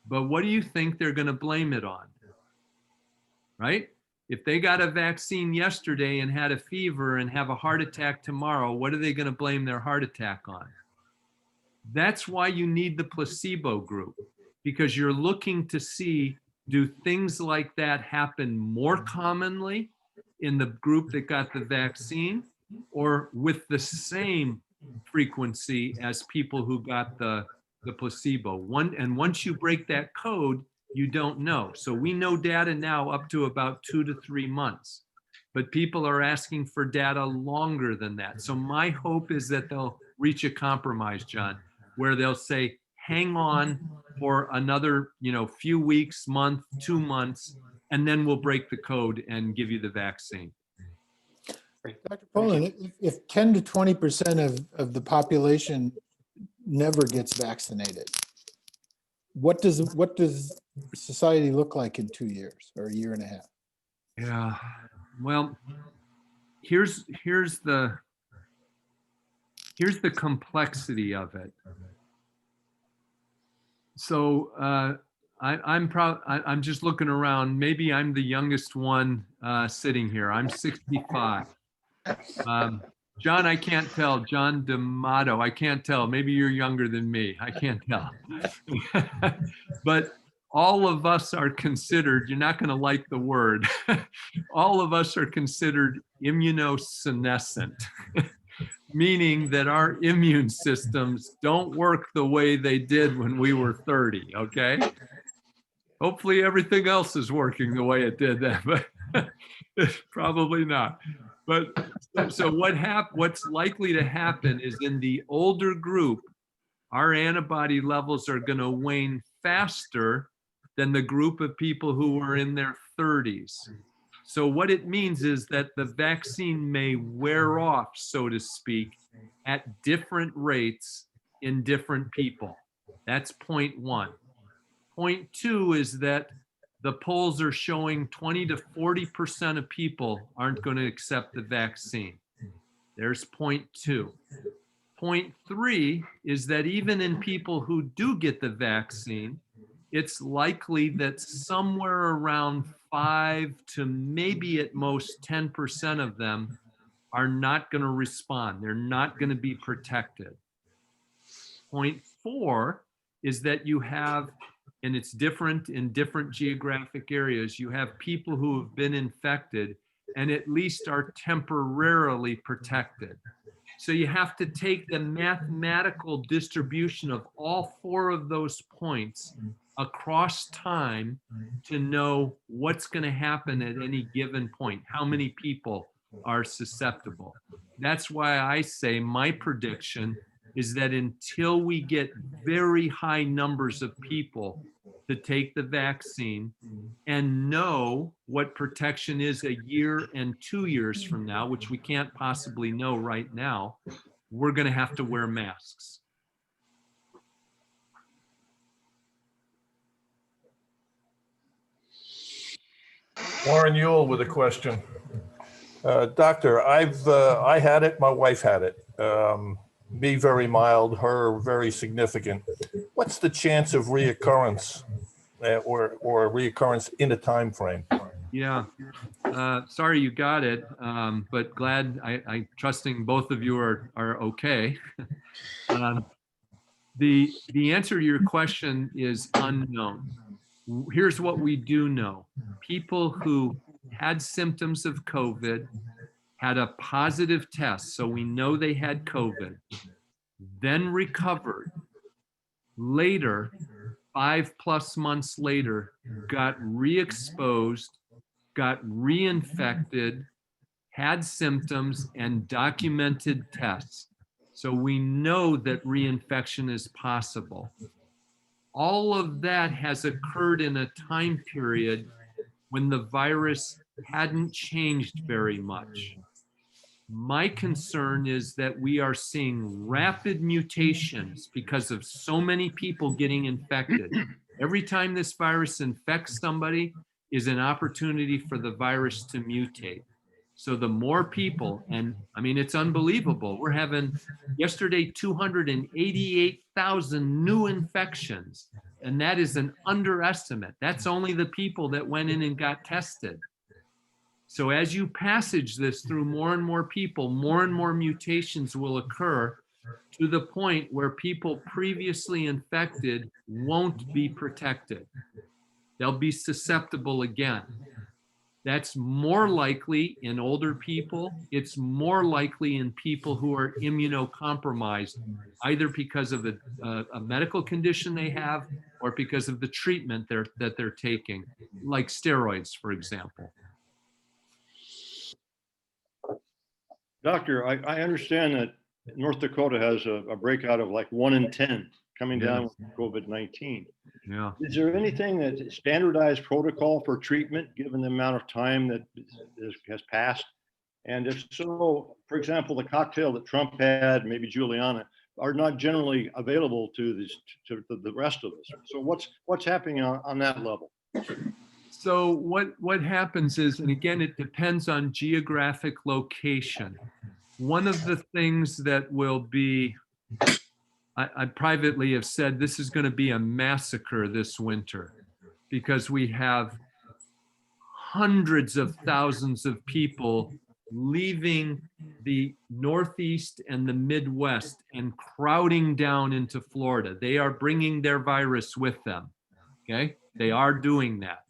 But what do you think they're going to blame it on? Right? If they got a vaccine yesterday and had a fever and have a heart attack tomorrow, what are they going to blame their heart attack on? That's why you need the placebo group, because you're looking to see, do things like that happen more commonly in the group that got the vaccine, or with the same frequency as people who got the placebo? And once you break that code, you don't know. So we know data now up to about 2 to 3 months, but people are asking for data longer than that. So my hope is that they'll reach a compromise, John, where they'll say, hang on for another, few weeks, month, 2 months, and then we'll break the code and give you the vaccine. Dr. Poland, if 10 to 20% of the population never gets vaccinated, what does society look like in 2 years or a year and a half? Yeah, well, here's the complexity of it. So I'm just looking around. Maybe I'm the youngest one sitting here. I'm 65. John, I can't tell. John D'Amato, I can't tell. Maybe you're younger than me. I can't tell. But all of us are considered, you're not going to like the word, all of us are considered immunosenescent, meaning that our immune systems don't work the way they did when we were 30, okay? Hopefully everything else is working the way it did then, but probably not. But so what's likely to happen is in the older group, our antibody levels are going to wane faster than the group of people who were in their 30s. So what it means is that the vaccine may wear off, so to speak, at different rates in different people. That's point one. Point two is that the polls are showing 20 to 40% of people aren't going to accept the vaccine. There's point two. Point three is that even in people who do get the vaccine, it's likely that somewhere around 5 to maybe at most 10% of them are not going to respond. They're not going to be protected. Point four is that you have, and it's different in different geographic areas, you have people who have been infected and at least are temporarily protected. So you have to take the mathematical distribution of all four of those points across time to know what's going to happen at any given point, how many people are susceptible. That's why I say my prediction is that until we get very high numbers of people to take the vaccine and know what protection is a year and 2 years from now, which we can't possibly know right now, we're going to have to wear masks. Warren Yule with a question. Doctor, I had it, my wife had it. Me very mild, her very significant. What's the chance of reoccurrence or reoccurrence in a time frame? Yeah, sorry you got it, but glad I trusting both of you are okay. The answer to your question is unknown. Here's what we do know. People who had symptoms of COVID had a positive test, so we know they had COVID, then recovered. Later, 5+ months later, got re-exposed, got reinfected, had symptoms, and documented tests. So we know that reinfection is possible. All of that has occurred in a time period when the virus hadn't changed very much. My concern is that we are seeing rapid mutations because of so many people getting infected. Every time this virus infects somebody is an opportunity for the virus to mutate. So the more people, and I mean, it's unbelievable. We're having yesterday 288,000 new infections, and that is an underestimate. That's only the people that went in and got tested. So as you passage this through more and more people, more and more mutations will occur to the point where people previously infected won't be protected. They'll be susceptible again. That's more likely in older people. It's more likely in people who are immunocompromised, either because of a medical condition they have or because of the treatment that they're taking, like steroids, for example. Doctor, I understand that North Dakota has a breakout of like 1 in 10 coming down with COVID-19. Yeah. Is there anything that standardized protocol for treatment, given the amount of time that has passed? And if so, for example, the cocktail that Trump had, maybe Juliana, are not generally available to the rest of us. So what's happening on that level? So what happens is, and again, it depends on geographic location. One of the things that will be, I privately have said, this is going to be a massacre this winter, because we have hundreds of thousands of people leaving the Northeast and the Midwest and crowding down into Florida. They are bringing their virus with them. Okay, they are doing that.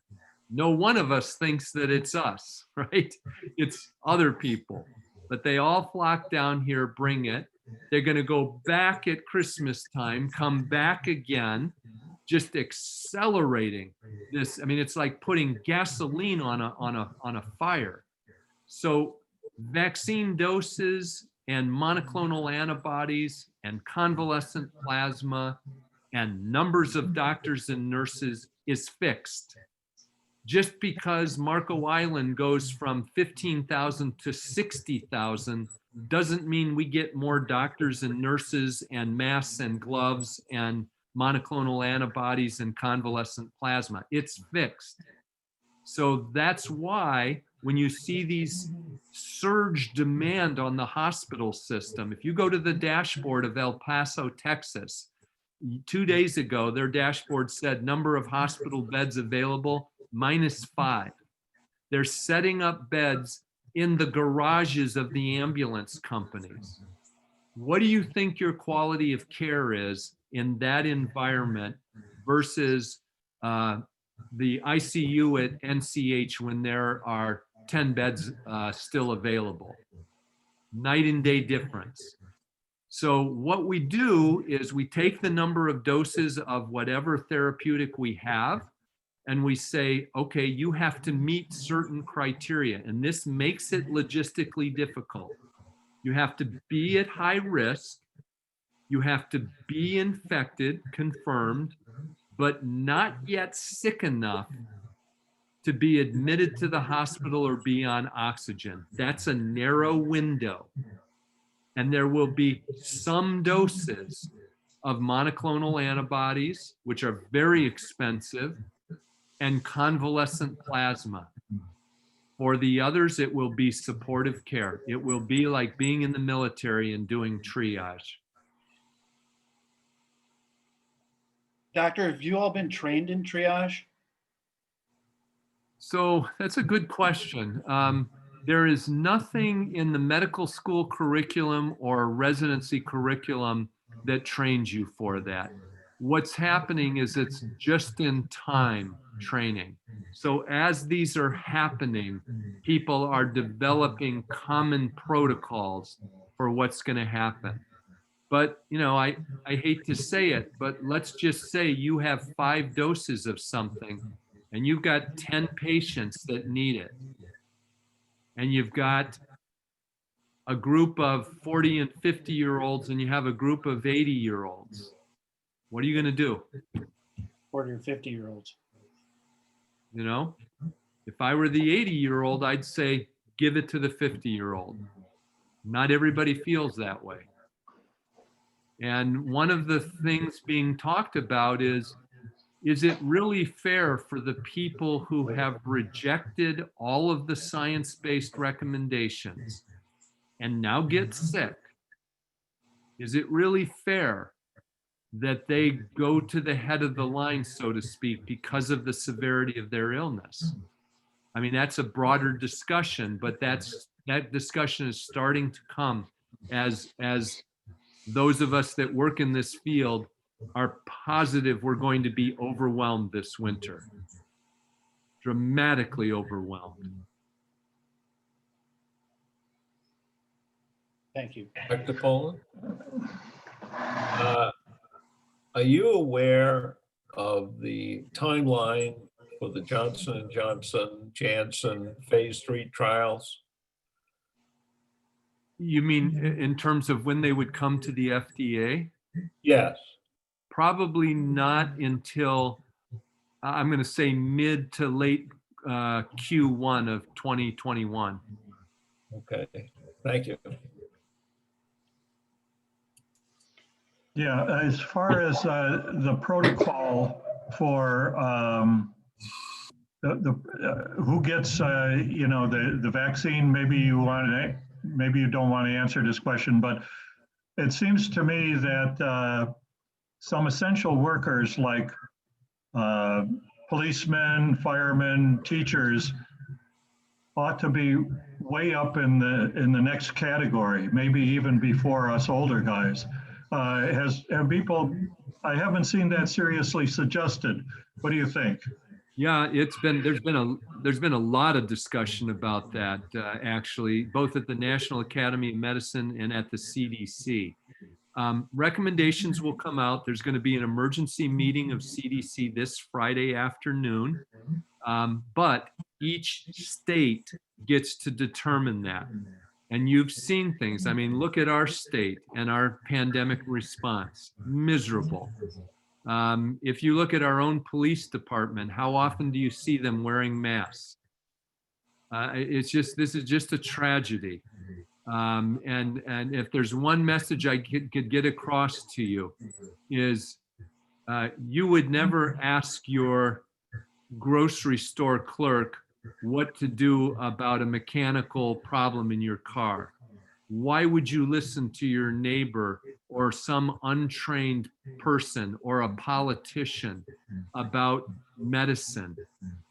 No one of us thinks that it's us, right? It's other people, but they all flock down here, bring it. They're going to go back at Christmas time, come back again, just accelerating this. I mean, it's like putting gasoline on a fire. So vaccine doses and monoclonal antibodies and convalescent plasma and numbers of doctors and nurses is fixed. Just because Marco Island goes from 15,000 to 60,000 doesn't mean we get more doctors and nurses and masks and gloves and monoclonal antibodies and convalescent plasma. It's fixed. So that's why when you see these surge demand on the hospital system, if you go to the dashboard of El Paso, Texas, 2 days ago, their dashboard said number of hospital beds available, -5. They're setting up beds in the garages of the ambulance companies. What do you think your quality of care is in that environment versus the ICU at NCH when there are 10 beds still available? Night and day difference. So what we do is we take the number of doses of whatever therapeutic we have, and we say, okay, you have to meet certain criteria, and this makes it logistically difficult. You have to be at high risk, you have to be infected, confirmed, but not yet sick enough to be admitted to the hospital or be on oxygen. That's a narrow window. And there will be some doses of monoclonal antibodies, which are very expensive, and convalescent plasma. For the others, it will be supportive care. It will be like being in the military and doing triage. Doctor, have you all been trained in triage? So that's a good question. There is nothing in the medical school curriculum or residency curriculum that trains you for that. What's happening is it's just in time training. So as these are happening, people are developing common protocols for what's going to happen. But, you know, I hate to say it, but let's just say you have 5 doses of something and you've got 10 patients that need it. And you've got a group of 40 and 50-year-olds and you have a group of 80-year-olds. What are you going to do? 40 or 50-year-olds. You know, if I were the 80-year-old, I'd say, give it to the 50-year-old. Not everybody feels that way. And one of the things being talked about is it really fair for the people who have rejected all of the science-based recommendations and now get sick? Is it really fair that they go to the head of the line, so to speak, because of the severity of their illness? I mean, that's a broader discussion, but that discussion is starting to come as those of us that work in this field are positive we're going to be overwhelmed this winter. Dramatically overwhelmed. Thank you. Dr. Poland? Are you aware of the timeline for the Johnson & Johnson, Janssen phase 3 trials? You mean in terms of when they would come to the FDA? Yes. Probably not until, I'm going to say mid to late Q1 of 2021. Okay, thank you. Yeah, as far as the protocol for who gets, the vaccine, maybe you don't want to answer this question, but it seems to me that some essential workers like policemen, firemen, teachers ought to be way up in the next category, maybe even before us older guys. Have people, I haven't seen that seriously suggested. What do you think? Yeah, there's been a lot of discussion about that, actually, both at the National Academy of Medicine and at the CDC. Recommendations will come out. There's going to be an emergency meeting of CDC this Friday afternoon, but each state gets to determine that. And you've seen things. I mean, look at our state and our pandemic response. Miserable. If you look at our own police department, how often do you see them wearing masks? This is just a tragedy. And if there's one message I could get across to you is you would never ask your grocery store clerk what to do about a mechanical problem in your car. Why would you listen to your neighbor or some untrained person or a politician about medicine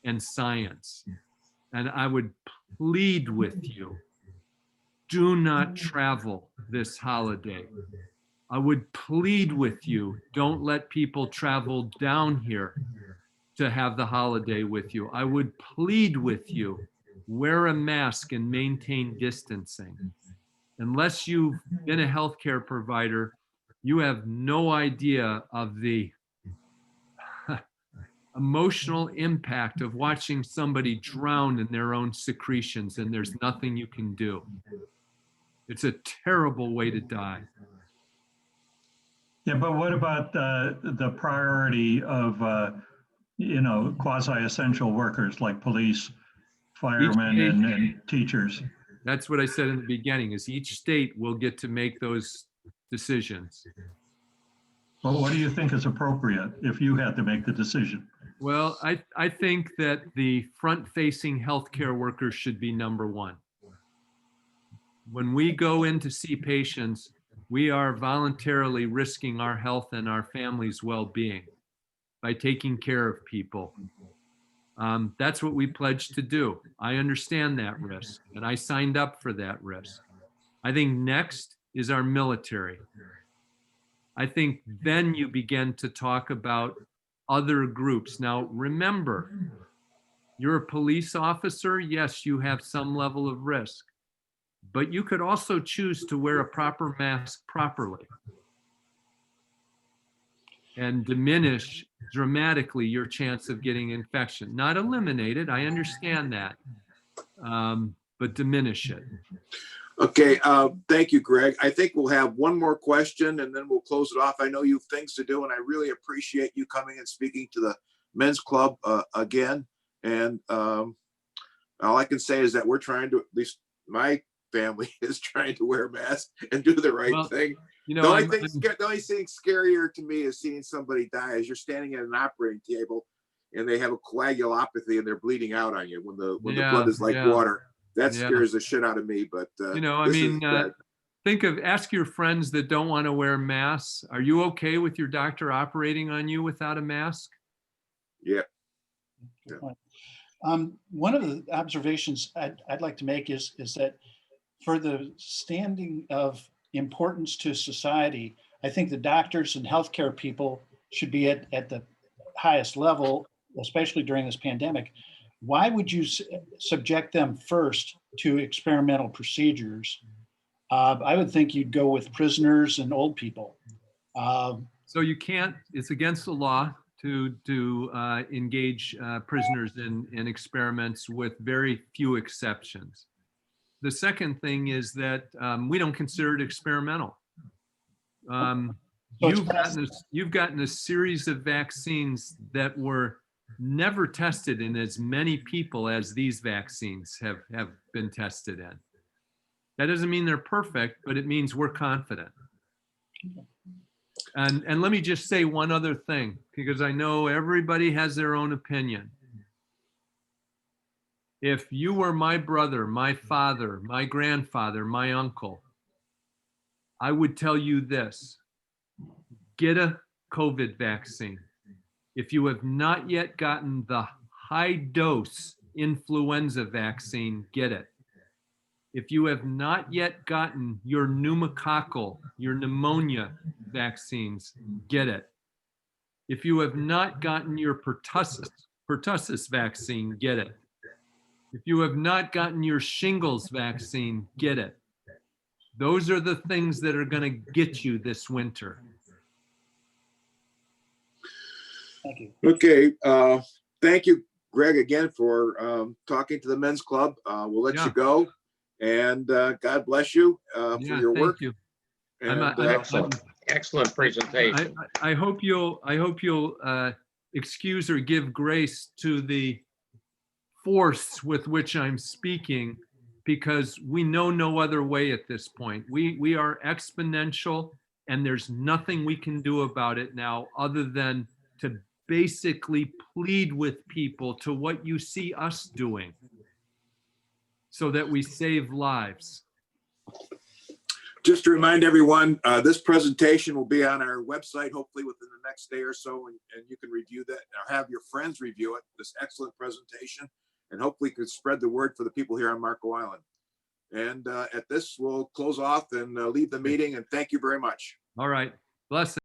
and science? And I would plead with you, do not travel this holiday. I would plead with you, don't let people travel down here to have the holiday with you. I would plead with you, wear a mask and maintain distancing. Unless you've been a healthcare provider, you have no idea of the emotional impact of watching somebody drown in their own secretions and there's nothing you can do. It's a terrible way to die. Yeah, but what about the priority of, quasi-essential workers like police, firemen, and teachers? That's what I said in the beginning, is each state will get to make those decisions. Well, what do you think is appropriate if you had to make the decision? Well, I think that the front-facing healthcare workers should be number one. When we go in to see patients, we are voluntarily risking our health and our family's well-being by taking care of people. That's what we pledged to do. I understand that risk, and I signed up for that risk. I think next is our military. I think then you begin to talk about other groups. Now, remember, you're a police officer. Yes, you have some level of risk, but you could also choose to wear a proper mask properly and diminish dramatically your chance of getting infection. Not eliminate it, I understand that, but diminish it. Okay, thank you, Greg. I think we'll have one more question and then we'll close it off. I know you have things to do and I really appreciate you coming and speaking to the men's club again. And all I can say is that we're trying to, at least my family is trying to wear masks and do the right thing. You know, the only thing scarier to me is seeing somebody die as you're standing at an operating table and they have a coagulopathy and they're bleeding out on you when the blood is like water. That scares the shit out of me. But ask your friends that don't want to wear masks. Are you okay with your doctor operating on you without a mask? Yeah. One of the observations I'd like to make is that for the standing of importance to society, I think the doctors and healthcare people should be at the highest level, especially during this pandemic. Why would you subject them first to experimental procedures? I would think you'd go with prisoners and old people. So you can't, it's against the law to engage prisoners in experiments with very few exceptions. The second thing is that we don't consider it experimental. You've gotten a series of vaccines that were never tested in as many people as these vaccines have been tested in. That doesn't mean they're perfect, but it means we're confident. And let me just say one other thing, because I know everybody has their own opinion. If you were my brother, my father, my grandfather, my uncle, I would tell you this: get a COVID vaccine. If you have not yet gotten the high dose influenza vaccine, get it. If you have not yet gotten your pneumococcal, your pneumonia vaccines, get it. If you have not gotten your pertussis vaccine, get it. If you have not gotten your shingles vaccine, get it. Those are the things that are going to get you this winter. Thank you. Okay, thank you, Greg, again for talking to the men's club. We'll let you go, and God bless you for your work. Thank you. And, Excellent presentation. I hope you'll excuse or give grace to the force with which I'm speaking, because we know no other way at this point. We are exponential, and there's nothing we can do about it now other than to basically plead with people to what you see us doing so that we save lives. just to remind everyone, this presentation will be on our website, hopefully within the next day or so, and you can review that or have your friends review it, this excellent presentation, and hopefully could spread the word for the people here on Marco Island. And at this, we'll close off and leave the meeting, and thank you very much. All right. Bless.